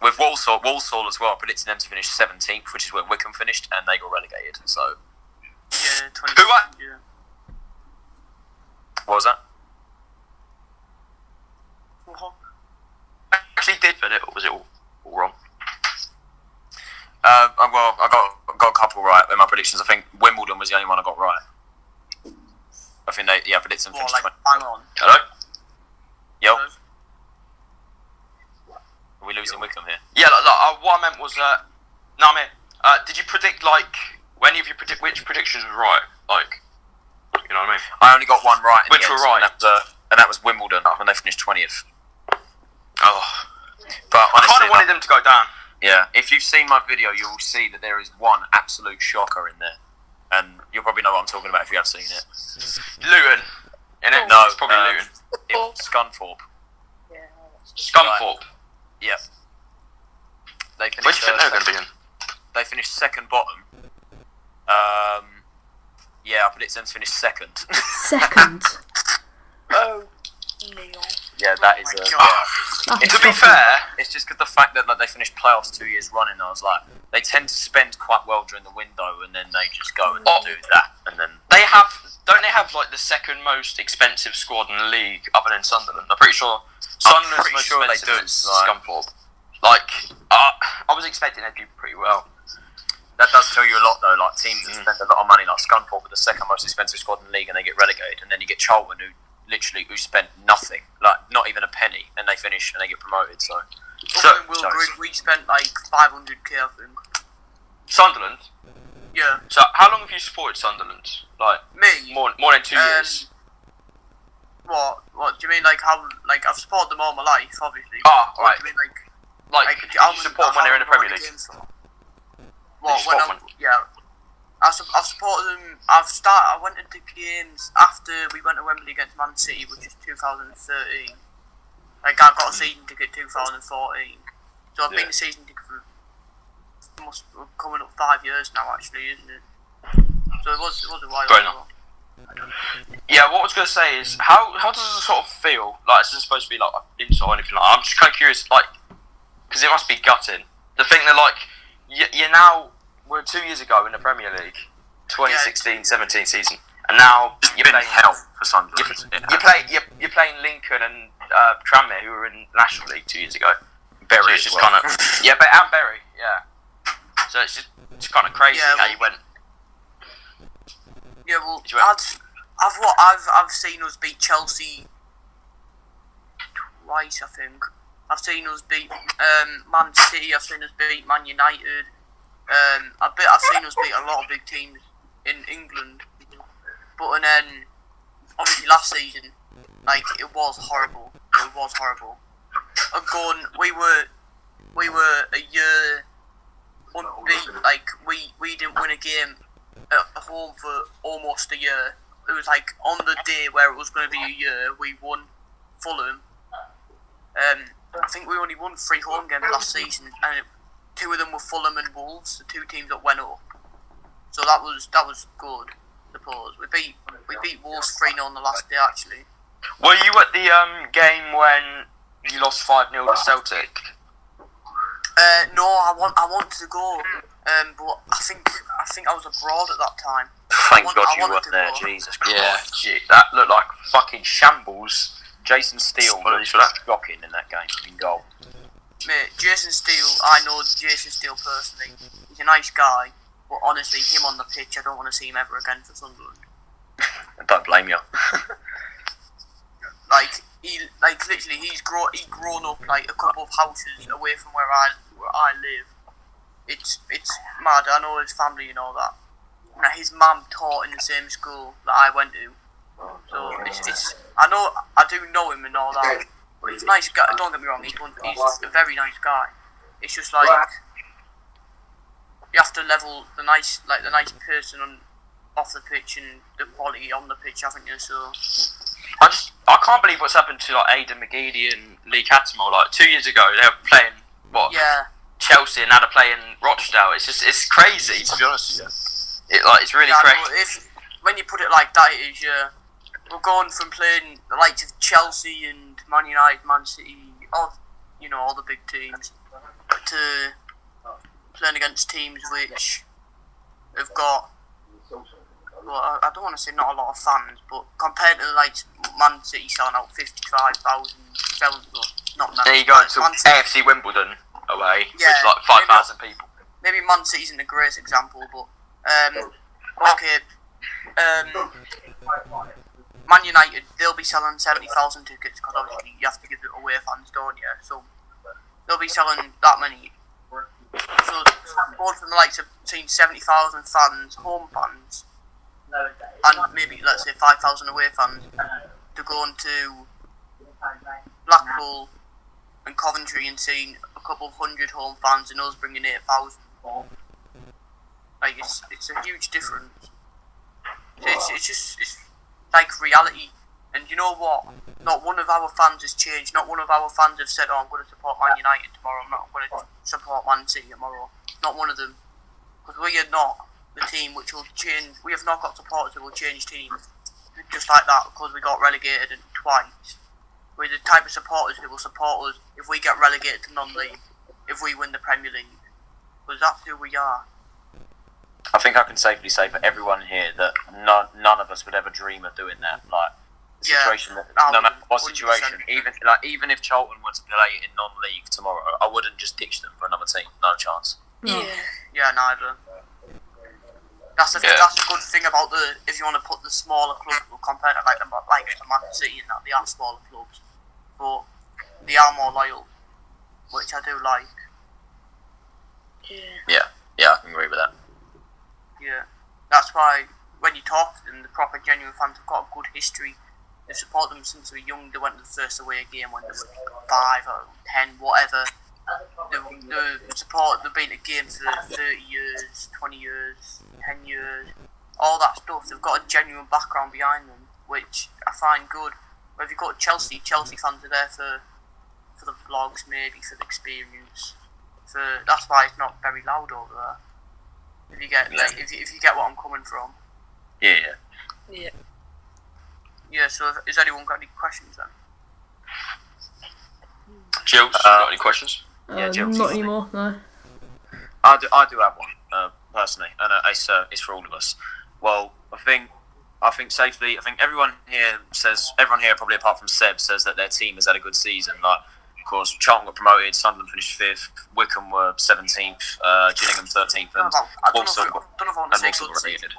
With Walsall as well, I predicted them to finish 17th, which is where Wickham finished, and they got relegated. So Yeah, 20. Who what? Yeah. what was that? Actually did, but was it all wrong? Well, I got a couple right in my predictions. I think Wimbledon was the only one I got right. I think I predicted them to finish 20. Hang on. Hello? Yo. Are we losing Wickham here? Yeah, what I meant was, did you predict, which predictions were right? Like, you know what I mean? I only got one right. Which were right? And that was Wimbledon when they finished 20th. Oh. But I kind honestly, of wanted them to go down. yeah, if you've seen my video, you will see that there is one absolute shocker in there. And you'll probably know what I'm talking about if you have seen it. Luton. Innit? No, It's probably Luton. It was Scunthorpe. Scunthorpe. Yep. They Where do you finished. think they were going to be in? They finished second bottom. Yeah, I predicted them to finish second. Second. Oh, Neil. Yeah, that is. God. Yeah. That's To be fair, It's just because the fact that they finished playoffs 2 years running, I was like, they tend to spend quite well during the window, and then they just go and do that, and then don't they have like the second most expensive squad in the league other than Sunderland? I'm pretty sure Sunderland's pretty most sure they expensive do, is like- Scunthorpe. Like, I was expecting they'd do pretty well. that does tell you a lot, though. Like teams that spend a lot of money, like Scunthorpe, with the second most expensive squad in the league, and they get relegated, and then you get Charlton, who who spent nothing, like not even a penny, and they finish and they get promoted. So we spent like 500k, I think. Sunderland. Yeah. So how long have you supported Sunderland? Like Me? more than 2 years. What do you mean? Like how? Like I've supported them all my life, obviously. Ah, What right. do you mean, Like you support them when they're in the Premier League. Well, I've supported them. I went into games after we went to Wembley against Man City, which is 2013. Like I got a season ticket 2014, so I've been a season ticket for coming up 5 years now, actually, isn't it? So it was a while ago. Yeah, what I was going to say is, how does it sort of feel? Like, it's supposed to be like an insult or anything like that. I'm just kind of curious, like, because it must be gutting. The thing that, like, you're now, we're 2 years ago in the Premier League, 2016-17 season, and now you're playing hell for Sunderland. You're playing Lincoln and Tranmere, who were in the National League 2 years ago. Berry, so it's just kind of and Berry, yeah. So it's kind of crazy how you went. Yeah, well, I've seen us beat Chelsea twice, I think. I've seen us beat Man City. I've seen us beat Man United. I've seen us beat a lot of big teams in England. But then, obviously, last season, like it was horrible. It was horrible. We were a year unbeaten. Like we didn't win a game at home for almost a year. It was like on the day where it was going to be a year, we won Fulham. I think we only won 3 home games last season, and 2 of them were Fulham and Wolves, the 2 teams that went up. So that was good, I suppose. We beat Wolves 3-0 on the last day, actually. Were you at the game when you lost 5-0 to Celtic? No, I wanted to go, but I think I was abroad at that time. Thank God you weren't there, Jesus Christ. Yeah, gee, that looked like fucking shambles. Jason Steele was shocking in that game in goal. Mate, Jason Steele, I know Jason Steele personally. He's a nice guy, but honestly, him on the pitch, I don't want to see him ever again for Sunderland. I don't blame you. Literally, he's grown up like a couple of houses away from where I live. It's mad. I know his family and all that. Now, his mum taught in the same school that I went to, so I do know him and all that. But he's a nice guy. Don't get me wrong. He's a very nice guy. It's just like you have to level the nice person off the pitch and the quality on the pitch, haven't you? So I can't believe what's happened to like Aidan McGeady and Lee Cattermole. Like 2 years ago, they were playing Chelsea, and now they're playing Rochdale. It's crazy, to be honest with you. It's really crazy. When you put it like that, it is. We're going from playing the likes of Chelsea and Man United, Man City, all the big teams, to playing against teams which have got. Well, I don't want to say not a lot of fans, but compared to like Man City selling out 55,000 fans, not that. There you go to AFC Wimbledon away, which is like 5,000 people. Maybe Man City isn't the greatest example, but Man United, they'll be selling 70,000 tickets because obviously you have to give it away fans, don't you? So they'll be selling that many. So both from the likes of seeing 70,000 fans, home fans, and maybe let's say 5,000 away fans, to go into Blackpool and Coventry and seeing a couple of hundred home fans and us bringing 8,000. Like it's a huge difference. It's like reality. And you know what? Not one of our fans has changed. Not one of our fans have said, "Oh, I'm going to support Man United tomorrow. I'm not going to support Man City tomorrow." Not one of them, because we are not the team which will change. We have not got supporters who will change teams just like that because we got relegated twice. We're the type of supporters who will support us if we get relegated to non-league, if we win the Premier League, because that's who we are. I think I can safely say for everyone here that none of us would ever dream of doing that. Like the situation, no matter what situation, even if Charlton were to play in non-league tomorrow, I wouldn't just ditch them for another team. No chance. Yeah, neither. That's the good thing about if you want to put the smaller clubs compared to like the Man City and that, they are smaller clubs, but they are more loyal, which I do like. Yeah, I can agree with that. Yeah, that's why when you talk to them, the proper genuine fans have got a good history. They support them since they were young. They went to the first away game when they were 5 or 10, whatever. They support. They've been to games for 30 years, 20 years, 10 years, all that stuff. They've got a genuine background behind them, which I find good. But if you go to Chelsea fans are there for the vlogs, maybe for the experience. That's why it's not very loud over there. If you get if you get what I'm coming from. Yeah. Yeah. So, has anyone got any questions then? Gilles, you got any questions? Yeah, Gilles, Not anymore. No. I do have one personally, and it's for all of us. Well, I think safely. I think everyone here probably apart from Seb says that their team has had a good season. Like, of course, Charlton got promoted, Sunderland finished 5th, Wycombe were 17th, Gillingham 13th, and Walsall got relegated.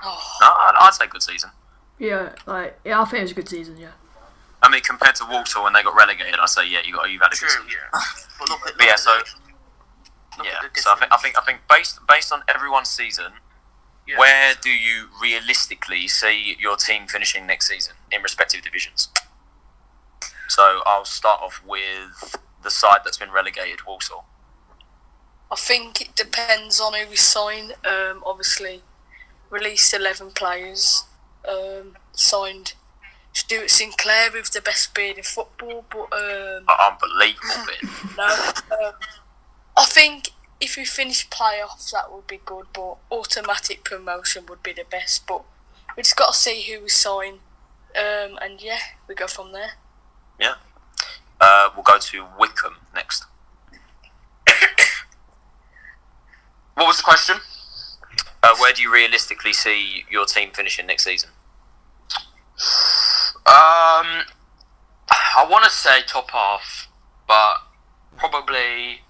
No, I'd say good season. Yeah, I think it was a good season. Yeah. I mean, compared to Walsall when they got relegated, I say you've had a good season. Yeah. But look But yeah, at so the so I think based on everyone's season, where do you realistically see your team finishing next season in respective divisions? So I'll start off with the side that's been relegated, Walsall. I think it depends on who we sign. Obviously, released 11 players. Signed Stuart Sinclair with the best beard in football, but Unbelievable beard. I think if we finish playoffs, that would be good. But automatic promotion would be the best. But we just got to see who we sign, and we go from there. Yeah. We'll go to Wycombe next. What was the question? Where do you realistically see your team finishing next season? I want to say top half, but probably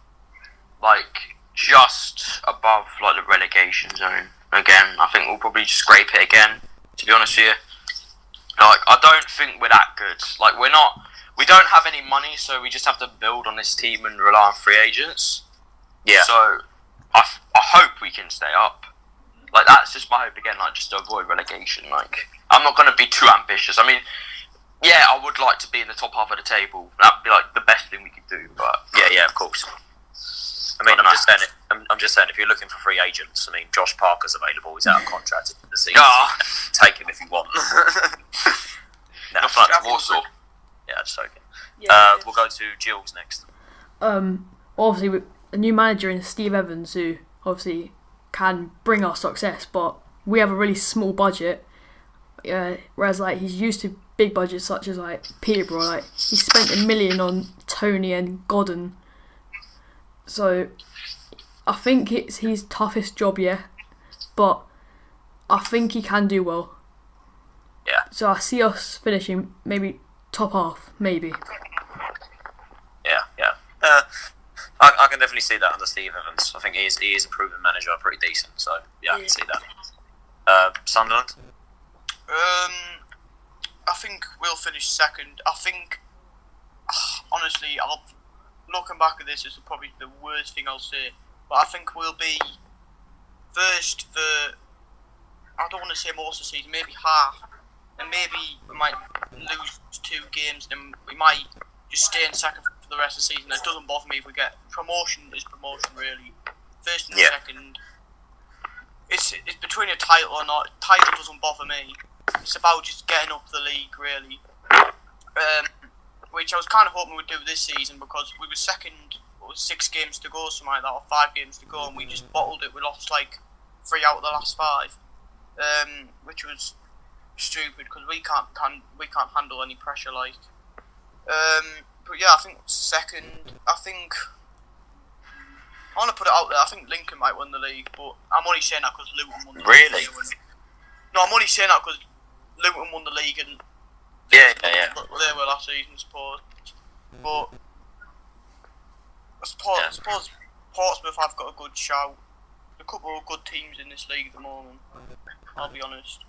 like just above like the relegation zone. Again, I think we'll probably scrape it again. To be honest with you, like I don't think we're that good. Like we don't have any money, so we just have to build on this team and rely on free agents. Yeah. So I hope we can stay up. Like that's just my hope again. Like just to avoid relegation. Like I'm not going to be too ambitious. I mean, yeah, I would like to be in the top half of the table. That'd be like the best thing we could do. But yeah, of course. I mean, I'm just saying, if you're looking for free agents, I mean, Josh Parker's available. He's out of contract at the season. Take him if you want. Nothing like Warsaw. Yeah, just joking. Yeah. We'll go to Gilles next. Obviously, with a new manager in Steve Evans, who obviously can bring us success, but we have a really small budget. Whereas like he's used to big budgets such as like Peterborough. Like he spent $1 million on Tony and Godden. So I think it's his toughest job, but I think he can do well. Yeah. So I see us finishing maybe top half, maybe. Yeah. I can definitely see that under Steve Evans. I think he is a proven manager, pretty decent. So yeah, I can see that. Sunderland. I think we'll finish second. I think, honestly, looking back at this, is probably the worst thing I'll say. But I think we'll be first for, I don't want to say most of the season, maybe half. And maybe we might lose 2 games, then we might just stay in second for the rest of the season. It doesn't bother me if we get promotion. Is promotion really? First and second. It's between a title or not. Title doesn't bother me. It's about just getting up the league, really. Which I was kind of hoping we'd do this season because we were second. What was 6 games to go, something like that, or 5 games to go, and we just bottled it. We lost like 3 out of the last 5, which was stupid because we can't handle any pressure, like. But yeah, I think second. I want to put it out there. I think Lincoln might win the league, but I'm only saying that because Luton won the league. Really? No, I'm only saying that because Luton won the league and Yeah. they were last season, I suppose. But I suppose Portsmouth have got a good shout. a couple of good teams in this league at the moment. I'll be honest.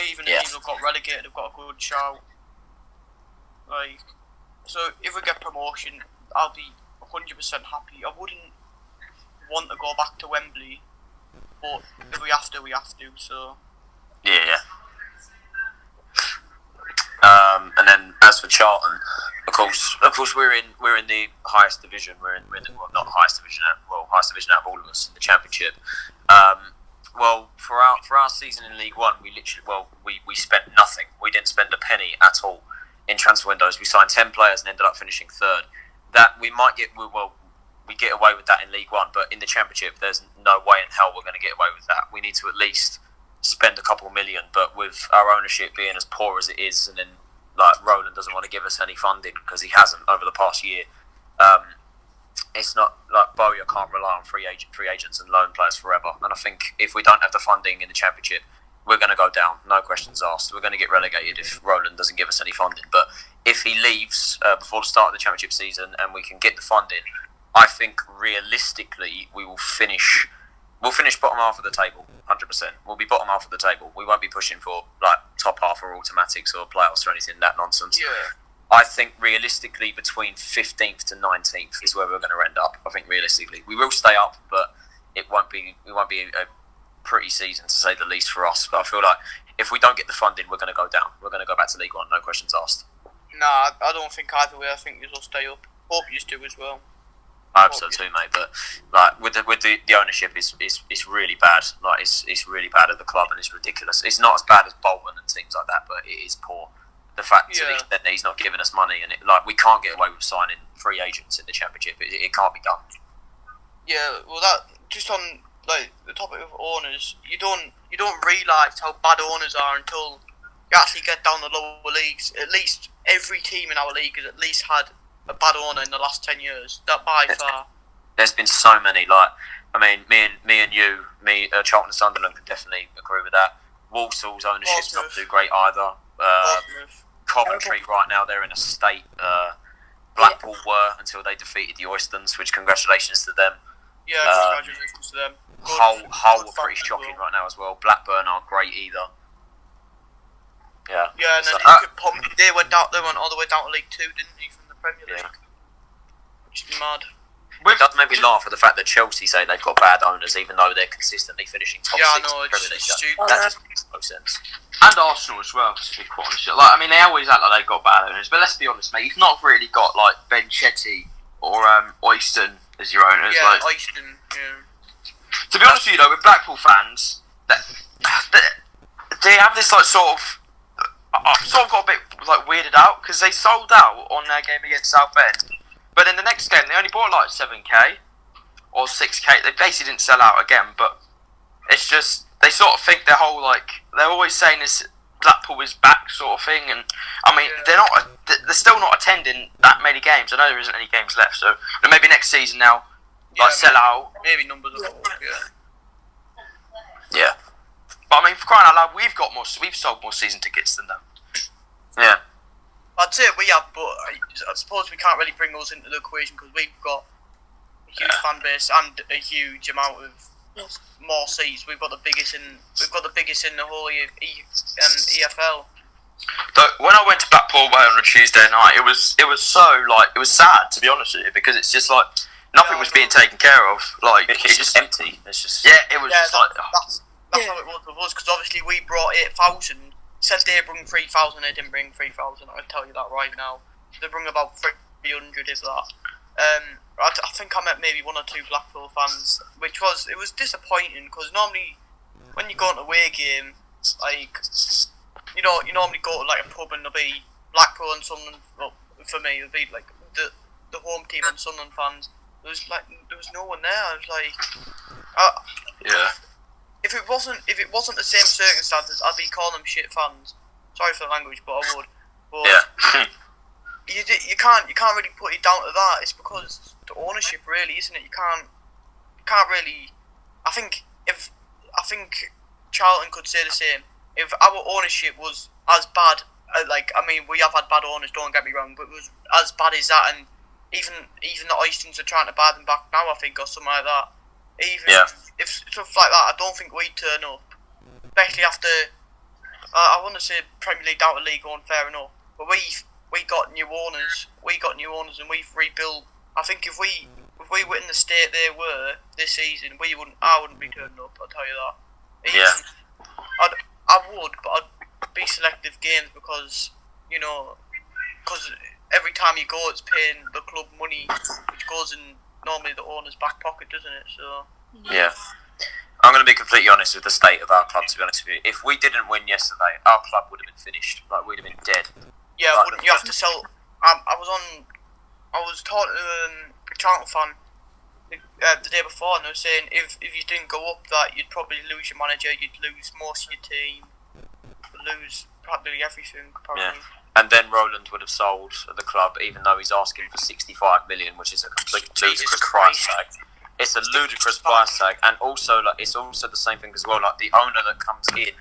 Even the Yeah. teams that got relegated have got a good shout. Like, so if we get promotion, I'll be 100% happy. I wouldn't want to go back to Wembley, but if we have to, we have to. So Yeah. And then as for Charlton, of course, we're in the highest division. We're in well, not highest division, highest division out of all of us in the Championship. Well, for our season in League One, we literally we spent nothing. We didn't spend a penny at all in transfer windows. We signed 10 players and ended up finishing third. That we might get we get away with that in League One, but in the Championship, there's no way in hell we're going to get away with that. We need to at least spend a couple million, but with our ownership being as poor as it is, and then like Roland doesn't want to give us any funding because he hasn't over the past year. It's not like Bowyer can't rely on free agents and loan players forever. And I think if we don't have the funding in the Championship, we're going to go down. No questions asked. We're going to get relegated if Roland doesn't give us any funding. But if he leaves before the start of the Championship season and we can get the funding, I think realistically we will finish. We'll finish bottom half of the table, 100%. We'll be bottom half of the table. We won't be pushing for like top half or automatics or playoffs or anything that nonsense. yeah, I think realistically between 15th to 19th is where we're going to end up. I think realistically we will stay up, but it won't be a pretty season to say the least for us. But I feel like if we don't get the funding, we're going to go down. We're going to go back to League One, no questions asked. nah, I don't think either way. I think you'll stay up. Hope you do as well. I hope so too, mate. But like with the ownership is really bad. Like it's really bad at the club and it's ridiculous. It's not as bad as Bolton and teams like that, but it is poor. The fact to the extent that he's not giving us money and we can't get away with signing free agents in the Championship. It can't be done. Yeah, well, that just on like the topic of owners, you don't realise how bad owners are until you actually get down the lower leagues. At least every team in our league has at least had a bad owner in the last 10 years. That by far. There's been so many. Like, I mean, me and you, Charlton and Sunderland could definitely agree with that. Walsall's ownership's not too great either. Coventry right now they're in a state. Blackpool were until they defeated the Oystons, which congratulations to them. Yeah, congratulations to them. Hull were pretty shocking right now as well. Blackburn aren't great either. Yeah. Yeah, and then they went all the way down to League 2, didn't they, from the Premier League? Which is mad. It does make me laugh at the fact that Chelsea say they've got bad owners, even though they're consistently finishing top six. Yeah, I know, it's stupid. That just makes no sense. And Arsenal as well, to be quite honest. Like, I mean, they always act like they've got bad owners, but let's be honest, mate. You've not really got like Ben Chetty or Oyston as your owners. Yeah, like, Oyston. Yeah. To be honest with you, though, with Blackpool fans, they have this like sort of. I've sort of got a bit like weirded out because they sold out on their game against Southend, but in the next game they only bought like 7k or 6k. They basically didn't sell out again, but it's just they sort of think their whole like they're always saying this Blackpool is back sort of thing, and I mean they're still not attending that many games. I know there isn't any games left, so maybe next season now sell out. Maybe numbers will go up, Yeah. But I mean, for crying out loud, we've sold more season tickets than them. Yeah. I'd say we have, but I suppose we can't really bring us into the equation because we've got a huge fan base and a huge amount of more seats. We've got the biggest in the whole EFL. But when I went to Blackpool away on a Tuesday night, it was sad, to be honest with you, because it's just like nothing was being taken care of. Like It's just empty. It's just it was just like That's how it was with us, because obviously we brought 8,000. Said they bring 3,000, they didn't bring 3,000. I can tell you that right now. They bring about 300, if that. I think I met maybe one or two Blackpool fans, it was disappointing, because normally when you go on a away game, like you normally go to like a pub and there'll be Blackpool and Sunderland. Well, for me, it'll be like the home team and Sunderland fans. There was no one there. I was like, If it wasn't the same circumstances, I'd be calling them shit fans. Sorry for the language, but I would. But you can't really put it down to that. It's because the ownership, really, isn't it? You can't really. I think Charlton could say the same. If our ownership was as bad, we have had bad owners. Don't get me wrong, but it was as bad as that, and even the Oystons are trying to buy them back now, I think, or something like that. Even if stuff like that, I don't think we'd turn up. Especially after, I want to say Premier League down to League One, fair enough. But we got new owners. And we've rebuilt. I think if we were in the state they were this season, I wouldn't be turning up. I'll tell you that. I would, but I'd be selective games because every time you go, it's paying the club money, which goes in normally the owner's back pocket, doesn't it? So yeah. I'm going to be completely honest with the state of our club, to be honest with you. If we didn't win yesterday, our club would have been finished. Like, we'd have been dead. Yeah, wouldn't you have to sell? I was talking to a Charlton fan the day before, and they were saying if you didn't go up, that you'd probably lose your manager, you'd lose most of your team, you'd lose practically everything. Probably. Yeah. And then Roland would have sold the club, even though he's asking for 65 million, which is a complete ludicrous price tag. It's a ludicrous price tag, and also it's also the same thing as well. Like, the owner that comes in,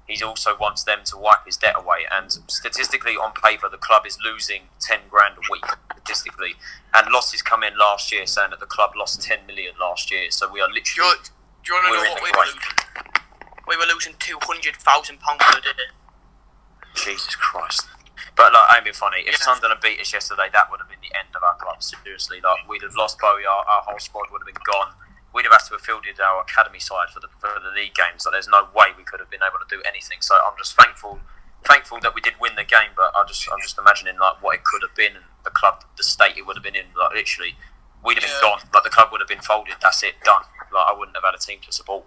he also wants them to wipe his debt away. And statistically, on paper, the club is losing 10 grand a week statistically. And losses come in last year saying that the club lost 10 million last year. So we are literally. Do you want to know what we were losing? We were losing £200,000 per day. Jesus Christ. But I ain't being funny. If Sunderland beat us yesterday, that would have been the end of our club. Seriously, we'd have lost Bowie. Our whole squad would have been gone. We'd have had to have fielded our academy side for the league games. There's no way we could have been able to do anything. So I'm just thankful that we did win the game. But I'm just imagining what it could have been, and the club, the state it would have been in. Literally, we'd have been gone. The club would have been folded. That's it, done. I wouldn't have had a team to support.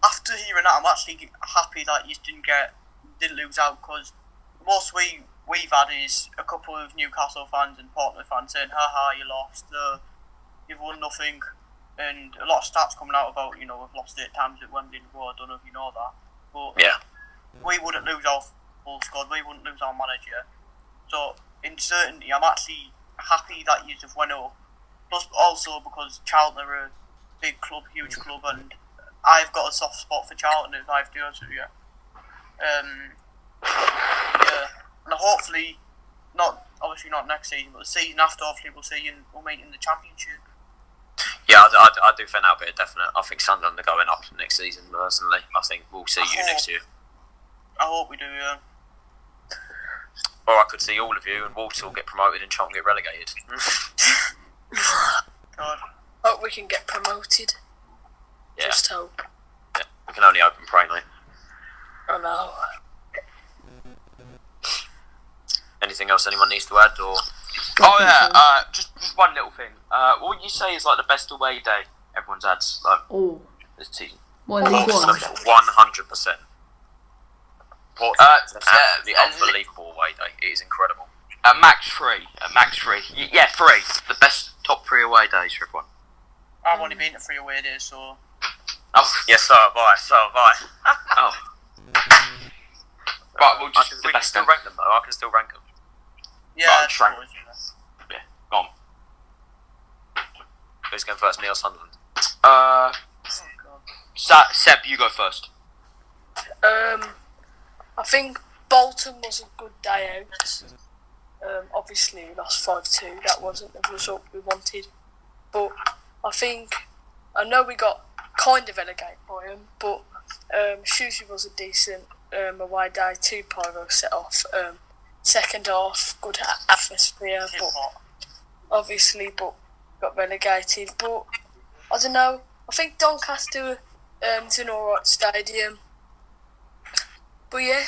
After hearing that, I'm actually happy that you didn't lose out, because most we've had is a couple of Newcastle fans and Portland fans saying, haha, you lost, you've won nothing, and a lot of stats coming out about, we've lost 8 times at Wembley in the row. I don't know if you know that, but we wouldn't lose our full squad, we wouldn't lose our manager. So in certainty, I'm actually happy that you have went up, plus also because Charlton are a big club, huge club, and I've got a soft spot for Charlton, if I have to be honest with you. And hopefully, obviously not next season, but the season after, hopefully we'll meet in the Championship. Yeah, I do think that'll be a definite. I think Sunderland are going up next season, personally. I think we'll see you next year. I hope we do, yeah. Or I could see all of you and Walsall get promoted and Charlton get relegated. God. Hope we can get promoted. Yeah. Just hope. Yeah, we can only hope and pray, mate. I know. Anything else anyone needs to add, or? Just one little thing. What would you say is the best away day everyone's had this season? Well, League One. 100%. Portsmouth has the unbelievable away day. It is incredible. Max 3. Yeah, 3. The best top 3 away days for everyone. I've only been to 3 away days, so. Oh. Yes, so have I. Oh. Right, we'll just we can still rank them, though. I can still rank them. Yeah, Yeah, go on. Who's going first, me or Sunderland? Seb, you go first. I think Bolton was a good day out. Obviously we lost 5-2. That wasn't the result we wanted. But I know we got kind of relegated by him, but Shrewsbury was a decent away day. 2 pyros set off. Second half, good atmosphere, but got relegated. But I don't know. I think Doncaster is an alright stadium. But yeah,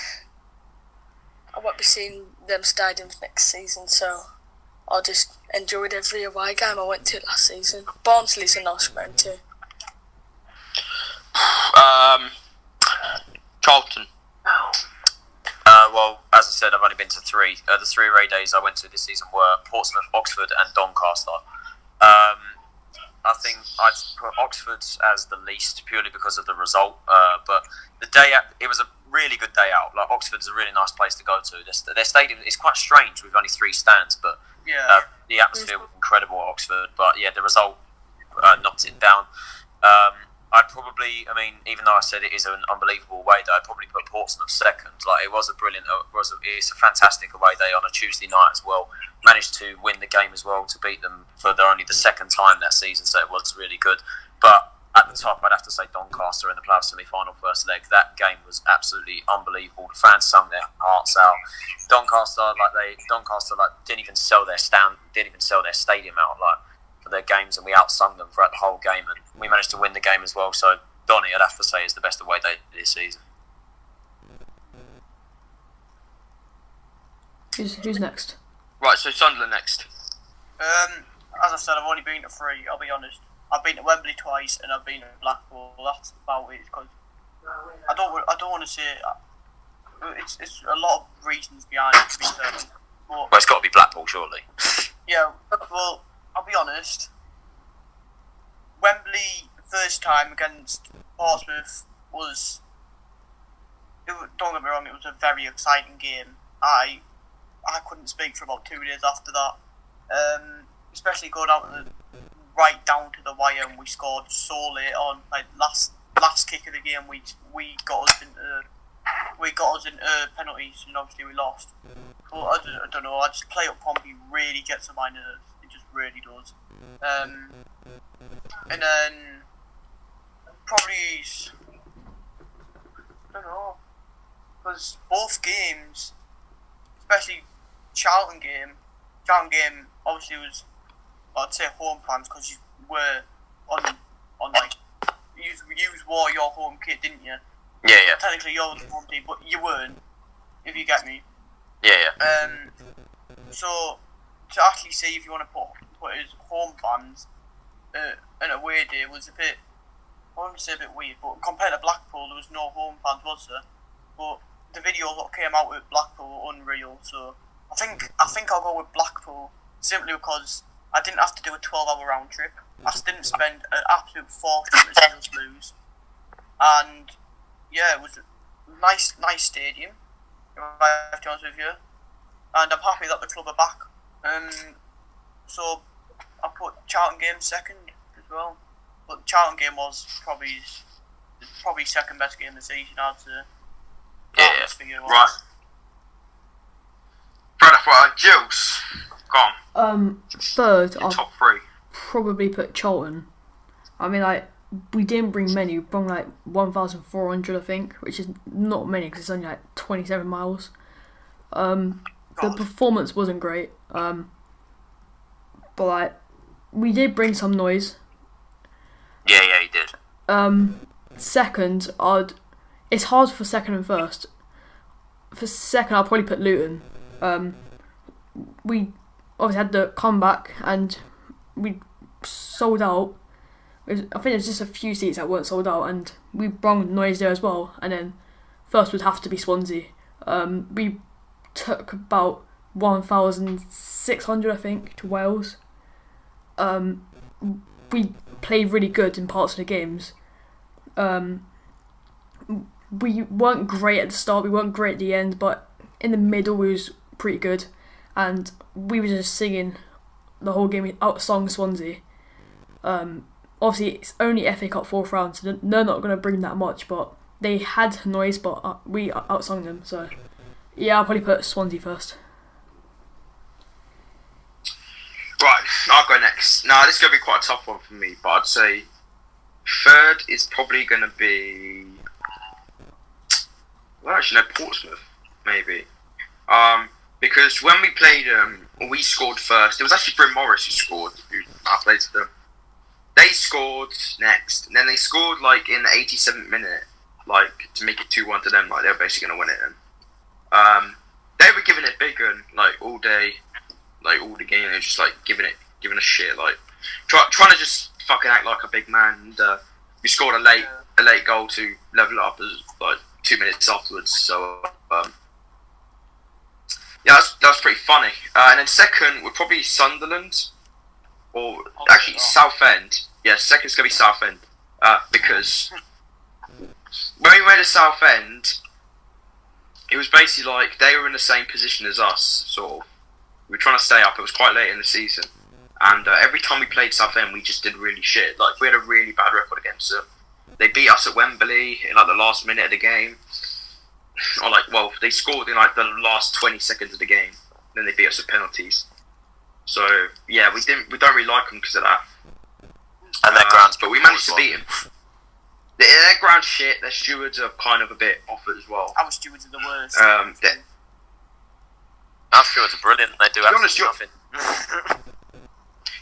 I won't be seeing them stadiums next season, so I just enjoyed every away game I went to last season. Barnsley's a nice ground too. Charlton. Well, as I said, I've only been to 3. The 3 away days I went to this season were Portsmouth, Oxford and Doncaster. I think I'd put Oxford as the least, purely because of the result. But the day out, it was a really good day out. Oxford's a really nice place to go to. Their stadium is quite strange with only 3 stands, but the atmosphere was incredible at Oxford. But yeah, the result knocked it down. I'd probably, I mean, even though I said it is an unbelievable away day, I'd probably put Portsmouth second. Like, it's a fantastic away day on a Tuesday night as well. Managed to win the game as well, to beat them for only the second time that season, so it was really good. But at the top, I'd have to say Doncaster in the playoff semi-final first leg. That game was absolutely unbelievable. The fans sung their hearts out. Doncaster didn't even sell their stadium out for their games, and we outsung them throughout the whole game, and we managed to win the game as well. So Donny, I'd have to say, is the best away day this season. Who's next? Right, so Sunderland next. As I said, I've only been to 3. I'll be honest. I've been to Wembley twice, and I've been to Blackpool. That's about it. Because I don't want to say it's a lot of reasons behind it. To be fair, Well, it's got to be Blackpool, surely. yeah. Well, I'll be honest. Wembley, the first time against Portsmouth don't get me wrong, it was a very exciting game. I couldn't speak for about 2 days after that. Especially going right down to the wire, and we scored so late on. Like last kick of the game, we got us into penalties, and obviously we lost. But I don't know. I just play up Pompey really gets on my nerves. It just really does. And then probably I don't know, because both games, especially Charlton game obviously was, I'd say, home fans, because you were on like you wore your home kit, didn't you? Yeah. Technically you're the home team, but you weren't, if you get me. Yeah. So to actually see if you want to put as home fans an away day was a bit, I wouldn't say a bit weird, but compared to Blackpool, there was no home fans, was there? But the videos that came out with Blackpool were unreal, so I think I'll go with Blackpool, simply because I didn't have to do a 12-hour round trip. I didn't spend an absolute fortune to see us lose. And yeah, it was a nice stadium, if I have to be honest with you. And I'm happy that the club are back. So I put Charlton game second as well. But Charlton game was probably second best game of the season, I'd say. Yeah. Right. Fair enough. Right, Gills, go on. Third, I'll Top 3. probably put Charlton. I mean, like, we didn't bring many. We brought like 1,400, I think, which is not many because it's only like 27 miles. The performance wasn't great. But like, we did bring some noise. Yeah, you did. Second, it's hard for second and first. For second, I'll probably put Luton. We obviously had the comeback and we sold out. I think there's just a few seats that weren't sold out, and we brought noise there as well. And then first would have to be Swansea. We took about 1,600, I think, to Wales. We played really good in parts of the games. We weren't great at the start, we weren't great at the end, but in the middle we was pretty good, and we were just singing the whole game. We outsung Swansea. Obviously it's only FA Cup 4th round, so they're not going to bring that much, but they had noise, but we outsung them, so yeah, I'll probably put Swansea first. Right, I'll go next. Now, this is going to be quite a tough one for me, but I'd say third is probably going to be... Well, actually, no, Portsmouth, maybe. Because when we played we scored first. It was actually Bryn Morris who scored, who I played for them. They scored next, and then they scored, like, in the 87th minute, like, to make it 2-1 to them, like, they were basically going to win it. And, they were giving it big and, like, all day, like, all the game, they were just, like, giving a shit, like, trying to just fucking act like a big man, and, we scored a late goal to level it up as, like, 2 minutes afterwards, so, yeah, that was pretty funny. And then second would probably Sunderland, or actually Southend. Yeah, second's going to be Southend, because when we went to Southend, it was basically like they were in the same position as us, sort of. We were trying to stay up, it was quite late in the season, and every time we played Southend, we just did really shit. Like, we had a really bad record against them. They beat us at Wembley in like the last minute of the game. Or they scored in like the last 20 seconds of the game. Then they beat us with penalties. So yeah, we don't really like them because of that. And their ground's but we managed to beat them. Their ground's shit. Their stewards are kind of a bit off it as well. Our stewards are the worst. Our stewards are brilliant. They do absolutely nothing.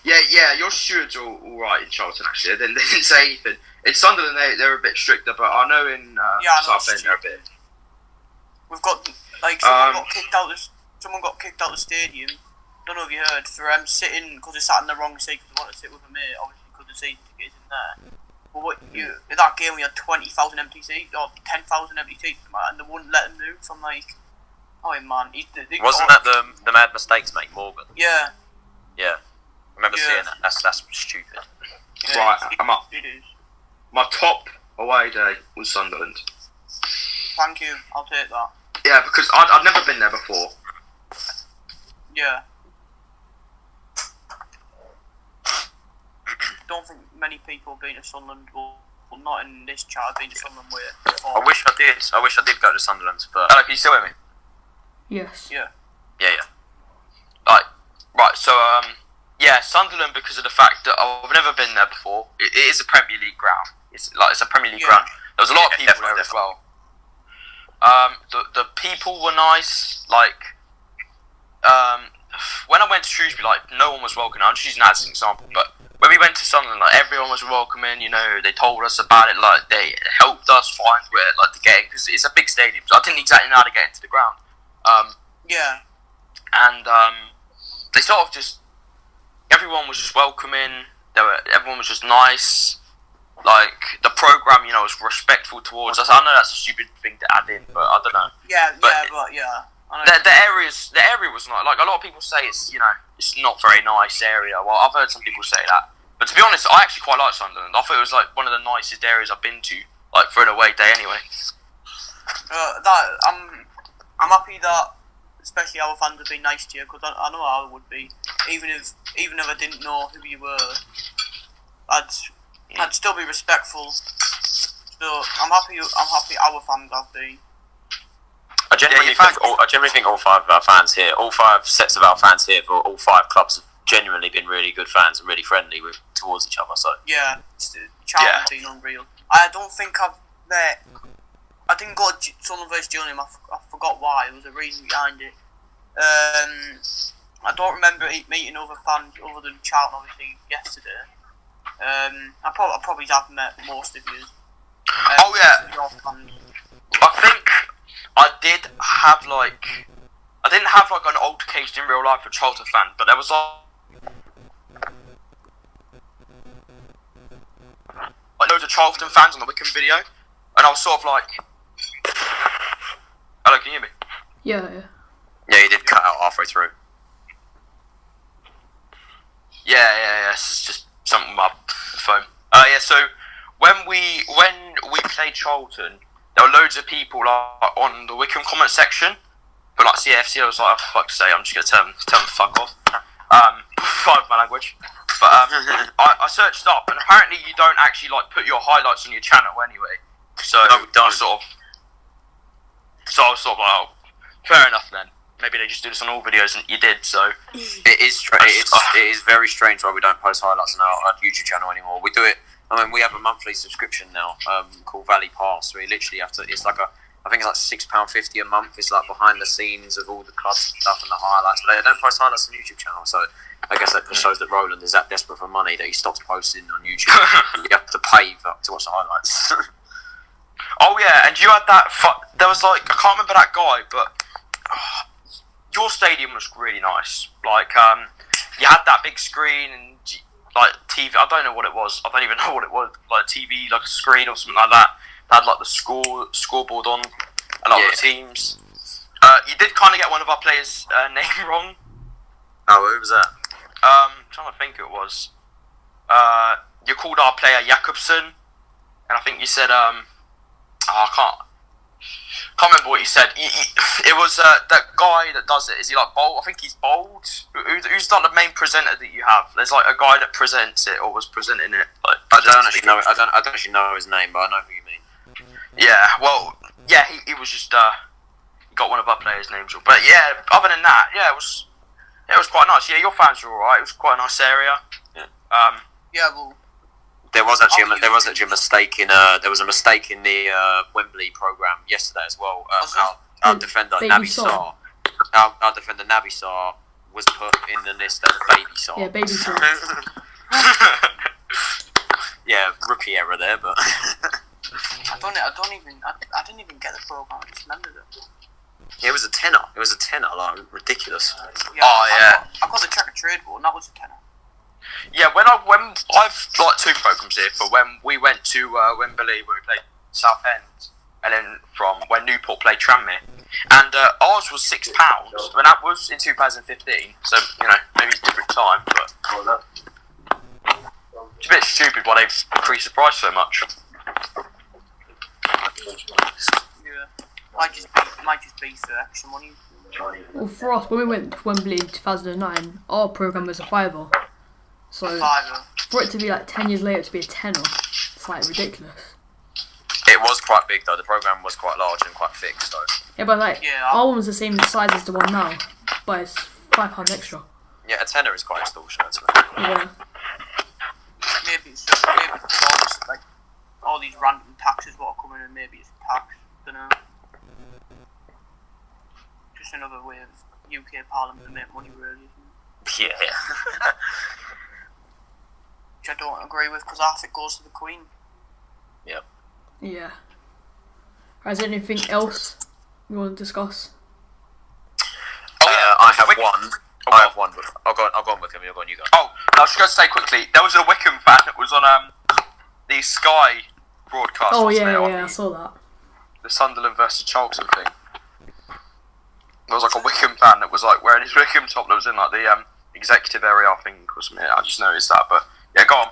Yeah, your stewards are all right in Charlton actually. They didn't say anything. In Sunderland they're a bit stricter, but I know in Southend they're a bit. We've got someone got kicked out of the stadium. Don't know if you heard, for sitting because they sat in the wrong seat because they wanted to sit with a mate. Obviously, because the season ticket is in there. But in that game we had 20,000 empty seats or 10,000 empty seats, and they wouldn't let him move. So I'm like, oh man, wasn't that the Mad Mistakes mate Morgan? Yeah. Yeah. I remember seeing that. That's stupid. Yeah, right, I'm up. My top away day was Sunderland. Thank you, I'll take that. Yeah, because I'd never been there before. Yeah. Don't think many people have been to Sunderland, well not in this chat, have been to Sunderland before. I wish I did go to Sunderland, but... Hello, can you still hear me? Yes. Yeah. Yeah. Right, so, yeah, Sunderland, because of the fact that I've never been there before. It is a Premier League ground. It's a Premier League ground. There was a lot of people there as well. The people were nice. When I went to Shrewsbury, no one was welcoming. I'm just using that as an example, but when we went to Sunderland, everyone was welcoming. They told us about it. They helped us find where to get in, because it's a big stadium. So I didn't exactly know how to get into the ground. Yeah. And they sort of just, everyone was just welcoming. Everyone was just nice. The program, was respectful towards us. I know that's a stupid thing to add in, but I don't know. Yeah. The area was not a lot of people say it's it's not very nice area. Well, I've heard some people say that, but to be honest, I actually quite like Sunderland. I thought it was one of the nicest areas I've been to, for an away day anyway. I'm happy that especially our fans have been nice to you, because I know I would be, even if I didn't know who you were, I'd still be respectful. So I'm happy our fans have been. I genuinely think all five of our fans here, all five sets of our fans here for all five clubs have genuinely been really good fans and really friendly towards each other. So yeah, Charlton's been unreal. I don't think I didn't go to Sunderland vs Gillingham. I forgot why. There was a reason behind it. I don't remember meeting other fans other than Charlton obviously yesterday. I probably have met most of you. Oh yeah. I think I did have I didn't have an altercation in real life with Charlton fan, but there was loads of Charlton fans on the Wickham video, and I was sort of hello, can you hear me? Yeah. Yeah, you did cut out halfway through. Yeah. It's just something with my phone. Yeah. So when we played Charlton, there were loads of people on the Wickham comment section, but CFC, I was like, oh, for fuck's sake, I'm just gonna tell them to fuck off. Pardon my language. But I searched up, and apparently you don't actually put your highlights on your channel anyway. So no, we don't. So I was sort of oh, fair enough then. Maybe they just do this on all videos, and you did. So it is very strange why we don't post highlights on our YouTube channel anymore. We do it. I mean, we have a monthly subscription now called Valley Pass. We literally have to. It's I think it's £6.50 a month. It's behind the scenes of all the clubs and stuff and the highlights. But they don't post highlights on the YouTube channel, so I guess that just shows that Roland is that desperate for money that he stops posting on YouTube. You have to pay to watch the highlights. Oh yeah, and you had that. There was I can't remember that guy, but your stadium was really nice. You had that big screen and TV. I don't know what it was. I don't even know what it was. TV, a screen or something like that. It had the scoreboard on a lot of the teams. You did kind of get one of our players' name wrong. Oh, who was that? I'm trying to think who it was. You called our player Jakobsen, and I think you said I can't. can't remember what you said. It was that guy that does it. Is he like Bold? I think he's Bold. Who's like the main presenter that you have? There's like a guy that presents it or was presenting it. Like, I don't actually know. I don't actually know his name, but I know who you mean. Yeah. Well, yeah. He was just he got one of our players' names. But yeah, other than that, yeah, it was quite nice. Yeah, your fans were alright. It was quite a nice area. Yeah. Yeah, well, there was actually a mistake in the Wembley programme yesterday as well. Our defender Naby Sarr, our defender Naby Sarr was put in the list as Baby Sarr. Yeah, Baby Sarr. Yeah, rookie error there, but I didn't even get the programme. I just remembered it. Yeah, it was a tenner. Like ridiculous. Yeah, I got the track and trade ball, and that was a tenner. Yeah, when I've like two programs here for when we went to Wembley where we played Southend, and then from when Newport played Tranmere, and ours was £6, and that was in 2015. So maybe it's a different time, but it's a bit stupid why they've increased the price so much. Yeah, might just be for extra money. Well, for us, when we went to Wembley in 2009, our programme was a £5. So for it to be like 10 years later to be a tenner, it's like ridiculous. It was quite big though. The programme was quite large and quite thick. So yeah, but like our one was the same size as the one now, but it's £5 extra. yeah, a tenner is quite extortionate. Yeah. Maybe it's because all these random taxes what are coming in. Maybe it's tax. Don't know. Just another way of UK Parliament to make money, really. Yeah. Which I don't agree with because half it goes to the Queen. Yep. Yeah. Is there anything else you want to discuss? I have one. I have one. I'll go on with him. You're going. You go. Oh, I was just going to say quickly, there was a Wickham fan that was on the Sky broadcast. Oh yeah, I saw that. The Sunderland versus Charlton thing. There was like a Wickham fan that was like wearing his Wickham top that was in like the executive area, I think, or something. I just noticed that, but yeah, go on.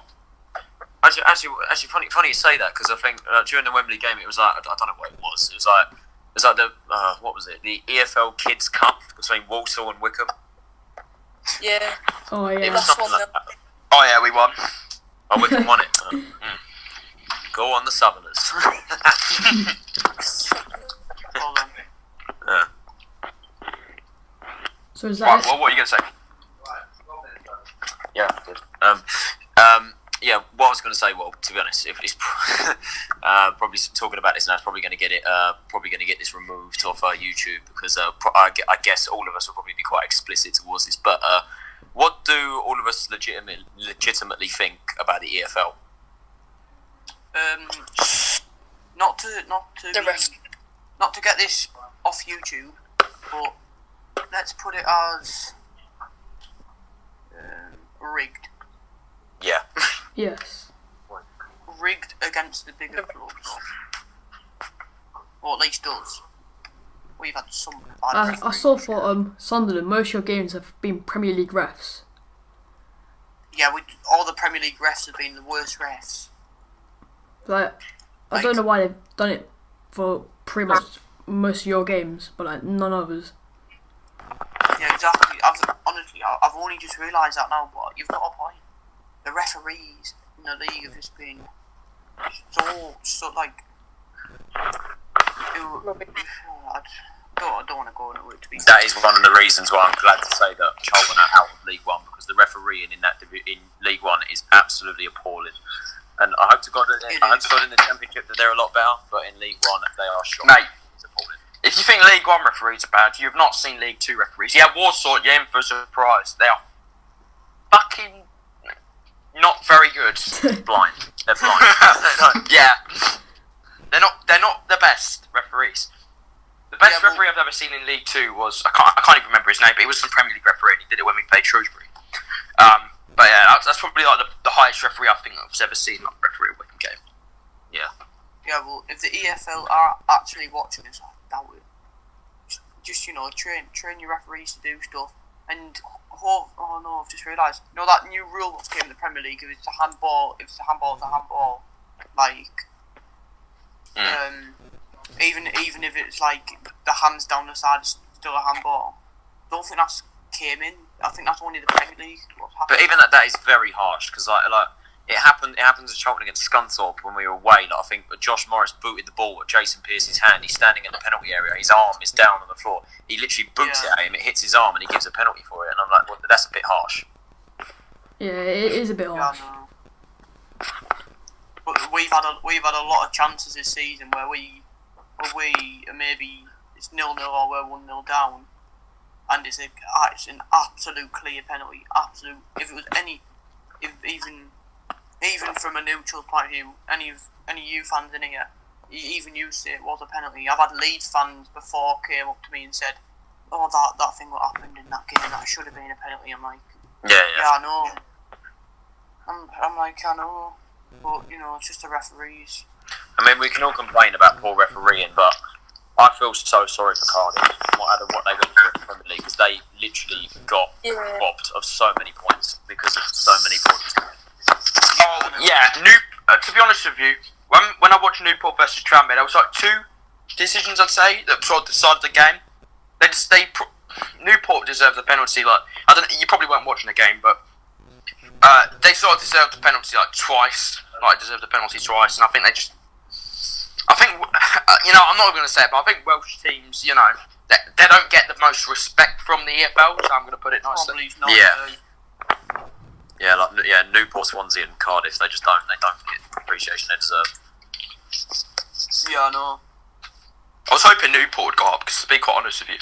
Actually, funny you say that because I think during the Wembley game it was like I don't know what it was. It was like the what was it? The EFL Kids Cup between Walsall and Wickham. Yeah. Oh yeah. It was something like that. Oh yeah, we won. Oh, Wickham won it. Go on the Southerners. Hold on. Yeah. So is that Right, it? well, what are you going to say? Yeah, good. Yeah, what I was going to say, well, to be honest, if it's probably talking about this now, it's probably going to get this removed off YouTube because I guess all of us will probably be quite explicit towards this. But what do all of us legitimately think about the EFL? Not to The ref. not to get this off YouTube, but let's put it as rigged. Yeah. Yes. Rigged against the bigger clubs. Or at least us. We've had some bad I referees. saw for Sunderland, most of your games have been Premier League refs. Yeah, all the Premier League refs have been the worst refs. Like, I don't know why they've done it for pretty much most of your games, but like none others. Yeah, exactly. I've only just realised that now, but you've got a point. The referees in the league have just been so like. I don't want to go into it. To be That is one of the reasons why I'm glad to say that Charlton are out of League One because the refereeing in League One is absolutely appalling. And I hope to God in the Championship that they're a lot better, but in League One they are shocking. Mate, it's appalling. if you think League 1 referees are bad, you have not seen League 2 referees. Yeah, Warsaw, you're in for a surprise. They are fucking not very good. Blind. They're blind. Yeah. They're not the best referees. The best referee I've ever seen in League 2 was, I can't even remember his name, but he was some Premier League referee and he did it when we played Shrewsbury. But yeah, that's probably like the highest referee I think I've ever seen like referee a Wickham game. Yeah. Yeah, well, if the EFL are actually watching this, I doubt it. Just train your referees to do stuff. And oh no, I've just realised. You know that new rule that came in the Premier League? If it's a handball, it's a handball. Like, even if it's like the hands down the side is still a handball. I don't think that's came in. I think that's only the Premier League. But even that is very harsh because like it happened at Charlton against Scunthorpe when we were away. Like, I think Josh Morris booted the ball at Jason Pearce's hand. He's standing in the penalty area. His arm is down on the floor. He literally boots it at him. It hits his arm and he gives a penalty for it. And I'm like, well, that's a bit harsh. Yeah, it is a bit harsh. No. But we've had a lot of chances this season where we maybe it's 0-0 or we're 1-0 down, and it's an absolute clear penalty. Absolute. If it was even from a neutral point of view, any you fans in here, even you say it was a penalty. I've had Leeds fans before came up to me and said, "Oh, that thing what happened in that game, that should have been a penalty." I'm like, yeah, I know. I'm like, I know, but it's just the referees. I mean, we can all complain about poor refereeing, but I feel so sorry for Cardiff, what they went through in the Premier League, because they literally got robbed of so many points because of so many points. Oh yeah, to be honest with you, when I watched Newport versus Tranmere, there was like two decisions I'd say that sort of decided the game. Newport deserved the penalty. Like you probably weren't watching the game, but they sort of deserved the penalty like twice. Like deserved the penalty twice, and I think I'm not going to say it, but I think Welsh teams, they don't get the most respect from the EFL. So I'm going to put it nicely. Yeah, Newport, Swansea, and Cardiff. They just don't get the appreciation they deserve. Yeah, I know. I was hoping Newport would go up, because to be quite honest with you.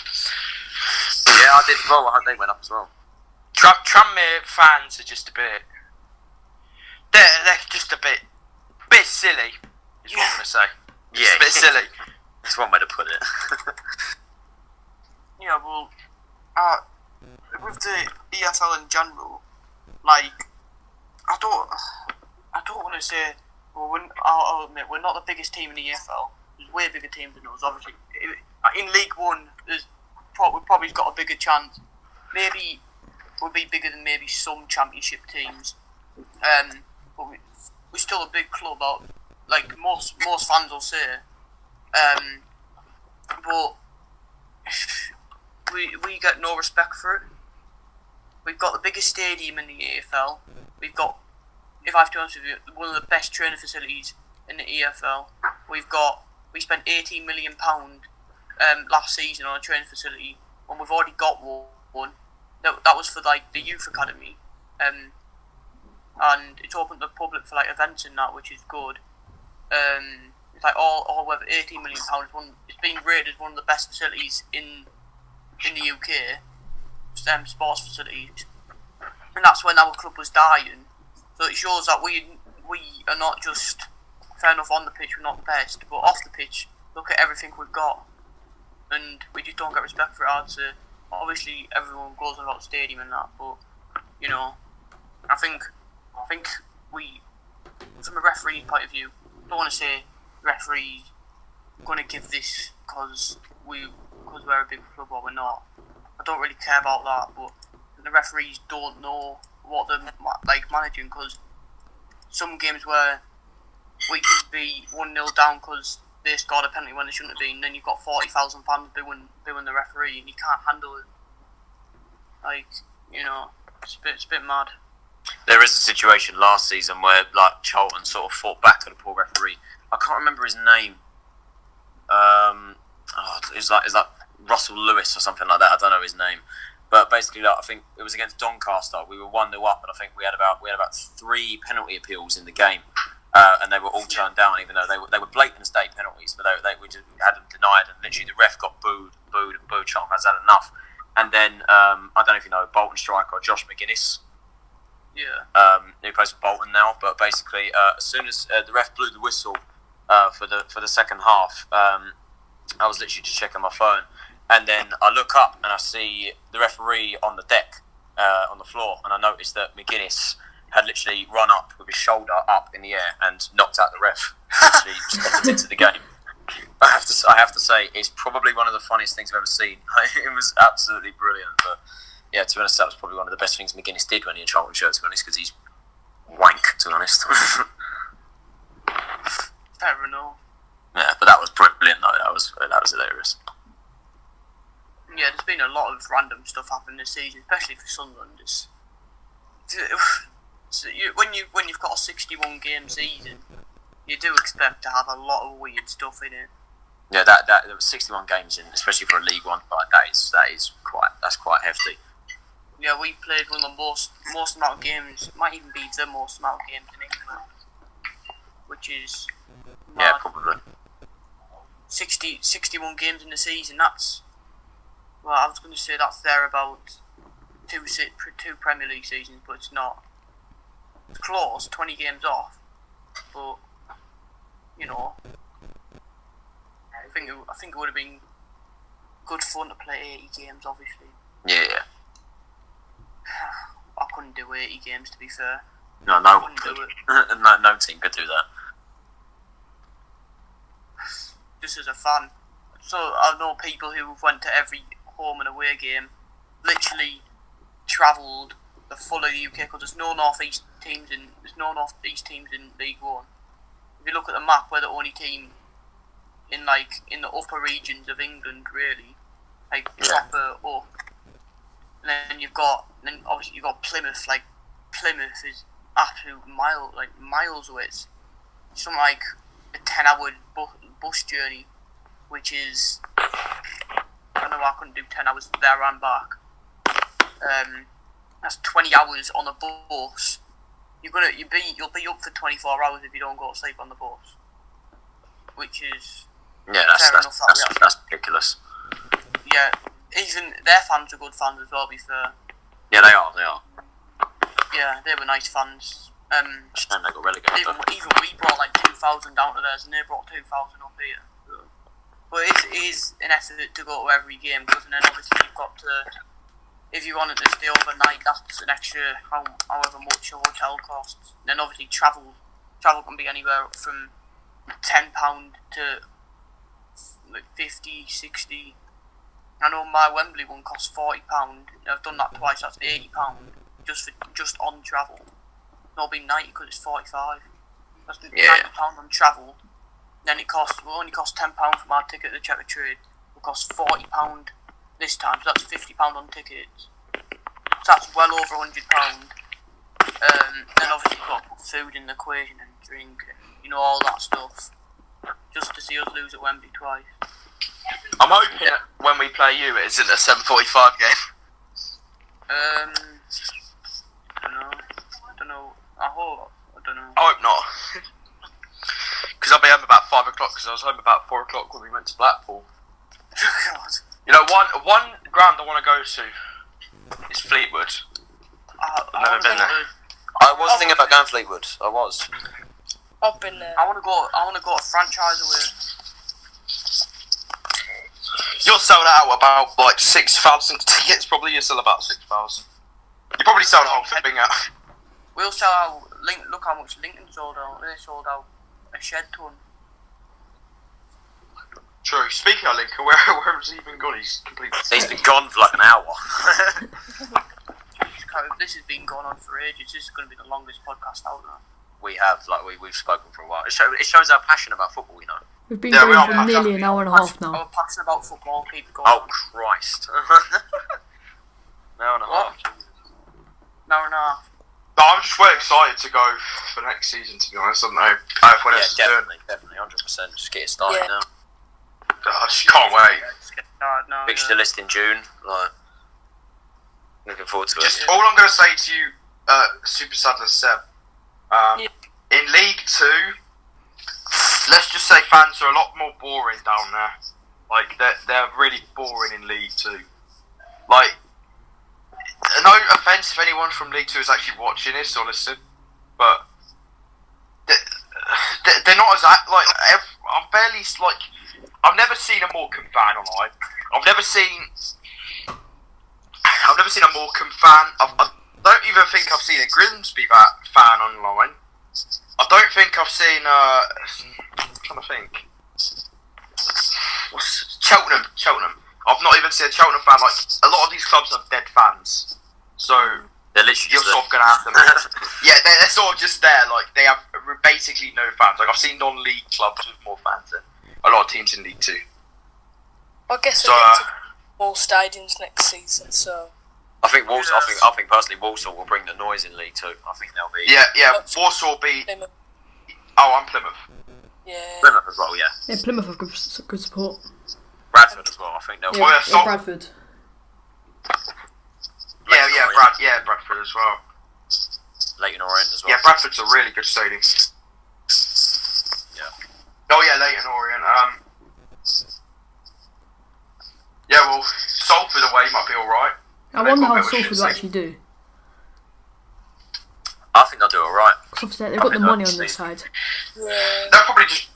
Yeah, I did as well. I hope they went up as well. Tranmere fans are just a bit. They're just a bit silly. Is what I'm going to say. Yeah, it's a bit silly. That's one way to put it. Yeah, well, with the EFL in general, like, I don't want to say. Well, I'll admit we're not the biggest team in the EFL. There's way bigger teams than us, obviously. In League One, we've probably got a bigger chance. Maybe we'll be bigger than maybe some Championship teams. But we're still a big club, like most fans will say. But we get no respect for it. We've got the biggest stadium in the EFL. We've got, if I have to be honest with you, one of the best training facilities in the EFL. We spent £18 million last season on a training facility, and we've already got one. That was for like the youth academy, and it's open to the public for like events and that, which is good. It's like all over £18 million. It's been rated as one of the best facilities in the UK, sports facilities, and that's when our club was dying. So it shows that we are not just, fair enough, on the pitch we're not the best, but off the pitch, look at everything we've got, and we just don't get respect for it. I'd say, obviously everyone goes about the stadium and that, but I think we, from a referee point of view, don't want to say referees going to give this because we're a big club or we're not. I don't really care about that, but the referees don't know what they're like managing, because some games where we could be 1-0 down because they scored a penalty when they shouldn't have been, then you've got 40,000 fans booing the referee and you can't handle it. Like, it's a bit mad. There is a situation last season where like Charlton sort of fought back to the poor referee. I can't remember his name. It's like Russell Lewis or something like that. I don't know his name. But basically, like, I think it was against Doncaster. We were 1-0 up, and I think we had about 3 penalty appeals in the game, and they were all turned down, even though they were blatant state penalties. But we just had them denied, and literally the ref got booed. Charlton has had enough. And then I don't know if you know Bolton striker Josh McGuinness. Yeah. He plays for Bolton now. But basically, as soon as the ref blew the whistle for the second half, I was literally just checking my phone. And then I look up and I see the referee on the deck, on the floor, and I noticed that McGuinness had literally run up with his shoulder up in the air and knocked out the ref, literally stopped into the game. I have to say, it's probably one of the funniest things I've ever seen. It was absolutely brilliant. But yeah, to be honest, that was probably one of the best things McGuinness did when he in Charlton shirt, to be honest, because he's wank, to be honest. Fair enough. Yeah, but that was brilliant though. That was hilarious. Yeah, there's been a lot of random stuff happening this season, especially for Sunderland. When you've got a 61 game season, you do expect to have a lot of weird stuff in it. Yeah, there was 61 games in, especially for a League One. Like that's quite hefty. Yeah, we played one of the most amount of games. Might even be the most amount of games in England, which is yeah, probably 61 games in the season. That's I was going to say that's there about two Premier League seasons, but it's not. It's close, 20 games off, but you know, I think it would have been good fun to play 80 games. Obviously, yeah. I couldn't do 80 games, to be fair. No one could. no team could do that. Just as a fan, so I know people who went to every home and away game, literally travelled the full of the UK because there's no northeast teams in League One. If you look at the map, we're the only team in the upper regions of England, really, proper up. And then obviously you've got Plymouth. Like Plymouth is absolute miles away. It's something like a 10-hour bus journey, which is I know I couldn't do 10 hours there and back. That's 20 hours on a bus. You'll be up for 24 hours if you don't go to sleep on the bus, which is that's ridiculous. Yeah, even their fans are good fans as well. Be fair. Yeah, they are. Yeah, they were nice fans. And they got relegated. Even we brought like 2,000 down to theirs, and they brought 2,000 up here. But it is an effort to go to every game, because then obviously you've got to, if you wanted to stay overnight, that's an extra however much your hotel costs. And then obviously travel can be anywhere from £10 to like 50, 60. I know my Wembley one costs £40. I've done that twice. That's £80 just on travel. It'll be 90 because it's 45. That's £90 on travel. Then it only cost £10 for my ticket at the Checker Trade. It will cost £40 this time, so that's £50 on tickets. So that's well over £100. Then obviously you've got to put food in the equation and drink, and, all that stuff. Just to see us lose at Wembley twice. I'm hoping that when we play you, it isn't a 7:45 game. I don't know. I don't know. I hope not. Because I'll be home about 5 o'clock. Because I was home about 4 o'clock when we went to Blackpool. God. You know, one ground I want to go to is Fleetwood. I've never been there. I was thinking about going to Fleetwood. I was. I've been there. I want to go to franchise away. You'll sell that out about like 6,000 tickets. Probably you'll sell about 6,000. You probably sell the whole thing out. We'll sell out. Look how much Lincoln sold out. They sold out a shed ton. True. Speaking of Lincoln, where has he been gone? He's completely. He's been gone for like an hour. This has been going on for ages. This is going to be the longest podcast out now. We have, we've spoken for a while. It shows our passion about football, you know. We've been going for nearly an hour and a half now. Our passion about football keeps going. Oh, Christ. An hour and a half. An hour and a half. But I'm just very excited to go for next season, to be honest. I don't know what else Yeah, definitely, 100%. Just get it started now. I just can't wait. Fixture list in June. Looking forward to it. All I'm going to say to you, Super Saddler Seb, in League 2, let's just say fans are a lot more boring down there. Like, they're really boring in League 2. Like, no offence if anyone from League 2 is actually watching this or listening, but they're not as I'm barely I've never seen a Morecambe fan online. I've never seen a Morecambe fan. I don't even think I've seen a Grimsby fan online. I don't think I've seen I'm trying to think. What's Cheltenham. I've not even seen a Cheltenham fan. Like, a lot of these clubs have dead fans, so they're literally you're sort of gonna have them. Yeah, they're sort of just there. Like, they have basically no fans. Like, I've seen non-league clubs with more fans in. lot of teams in League Two. I guess So, we'll get to more stadiums next season. So I think Walsall. I think personally Walsall will bring the noise in League Two. I think they'll be. Yeah. Warsaw will be. Plymouth. Oh, I'm Plymouth. Yeah. Plymouth as well. Yeah. Yeah, Plymouth have good support. Bradford as well. I think they'll. Yeah, yeah, Bradford. Yeah, Bradford as well. Leyton Orient as well. Yeah, Bradford's a really good stadium. Yeah. Oh yeah, Leyton Orient. Yeah, well, Salford away might be alright. I wonder how Salford will actually do. I think they'll do alright. Because obviously they've got the money on their side. Yeah. They'll probably just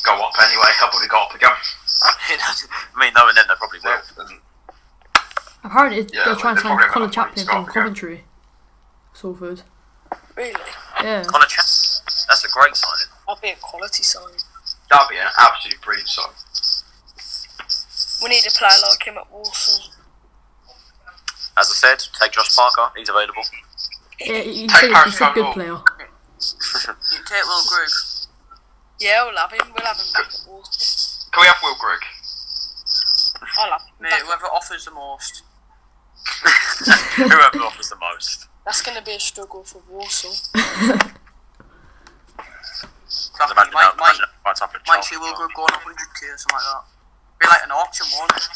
go up anyway. They'll probably go up again. I mean, knowing them, they probably will. Apparently Yeah, they're trying to they're sign probably Connor gonna Chaplin start from again. Coventry. Salford. Really? Yeah. Connor Chaplin. That's a great signing. That'd be a quality sign. That'll be an absolute brilliant song. We need a player like him at Walsall. As I said, take Josh Parker. He's available. Yeah, he's Take a good Harrison player. You take Will Grigg. Yeah, we'll have him. We'll have him back at Walsall. Can we have Will Grigg? I'll have him Mate, back. whoever offers the most. Whoever offers the most. That's going to be a struggle for Walsall. Imagine that quite tough at Might Charlton see as Will well. Grigg going 100k or something like that. Be like an auction, won't it?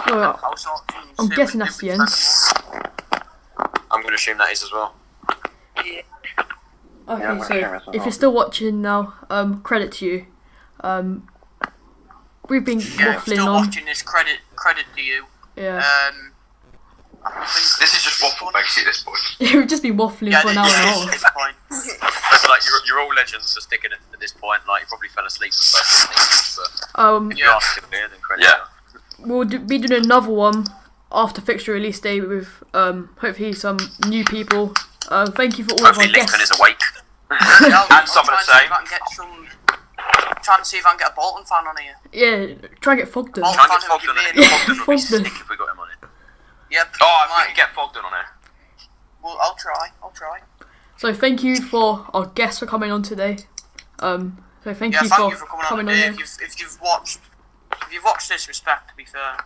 Well, House auction, I'm see guessing what that's the they end. spend I'm going to assume that is as well. Yeah. Okay, so if you're still watching now, credit to you. We've been more. Yeah, waffling still on. watching this. Credit to you. Yeah. I think This is just waffle basically at this point. We've just been waffling yeah, for an hour and a half. this point. It's like you're all legends for sticking it at this point. Like you probably fell asleep in the first things, but if you Yeah. are still here, then credit. Yeah. We'll be doing another one after fixture release day with hopefully some new people. Thank you for all Hopefully of our Lincoln guests. is awake. And some of the same. Trying to see if I can get a Bolton fan on here. Yeah, try and get Fogden. Oh. Try and get Fogden on it. Yeah, Fogden would be Fogden. sick if we got him on it. Yep. Oh, if we might. can get Fogden on here. Well, I'll try. So thank you for our guests for coming on today. So thank Yeah, you thank for you for coming coming on on here. here. If you've watched this, respect, to be fair.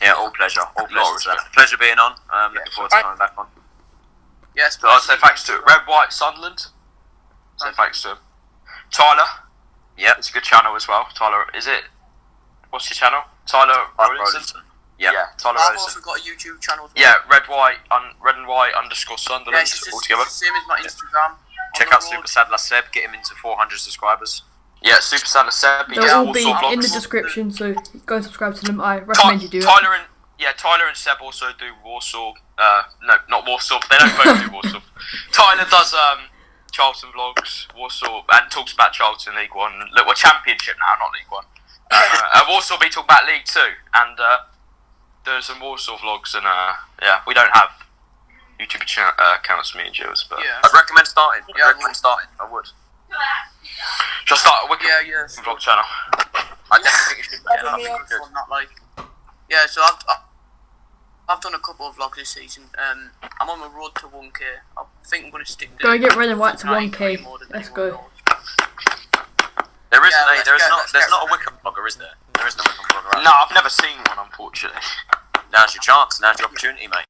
Yeah, all pleasure. All Lot of pleasure. respect. Pleasure being on. Looking forward to coming back on. Yes, So I'll say thanks to Red White Sunderland. Say thanks to him. Tyler. Yep. It's a good channel as well. Tyler, is it? What's your channel? Tyler Rollinson. Yep. Yeah, Tyler I've Rollinson. also got a YouTube channel as well. Yeah, red and white _ Yeah, Sunderland it's just all together. the same as my Instagram. Check On out the Super road. Saddler Seb. Get him into 400 subscribers. Yeah, Super Saddler Seb. He does They'll all all be sort of in the vlogs. description, so go and subscribe to them. I recommend you do it. Tyler and Seb also do Warsaw. No, not Warsaw. But they don't both do Warsaw. Tyler does Charlton vlogs, Warsaw, and talks about Charlton League One. Look, we're Championship now, not League One. Warsaw be talking about League Two, and there's some Warsaw vlogs, and yeah, we don't have YouTube accounts, me and Jules, but Yeah. I'd recommend starting. Yeah, I would. just start a Wicked Yeah. vlog channel. I definitely think you should. Yeah, That'd be yeah. good. Fun, that, like. Yeah, so I've done a couple of vlogs this season. I'm on the road to 1K. I think I'm going to stick to. Go and get Red and White to 9K 1K. more than Let's anyone go. knows. There isn't Yeah, there's not a let's Wickham blogger, is there? There isn't a Wickham blogger. No, I've never seen one, unfortunately. Now's your chance. Now's your opportunity, mate.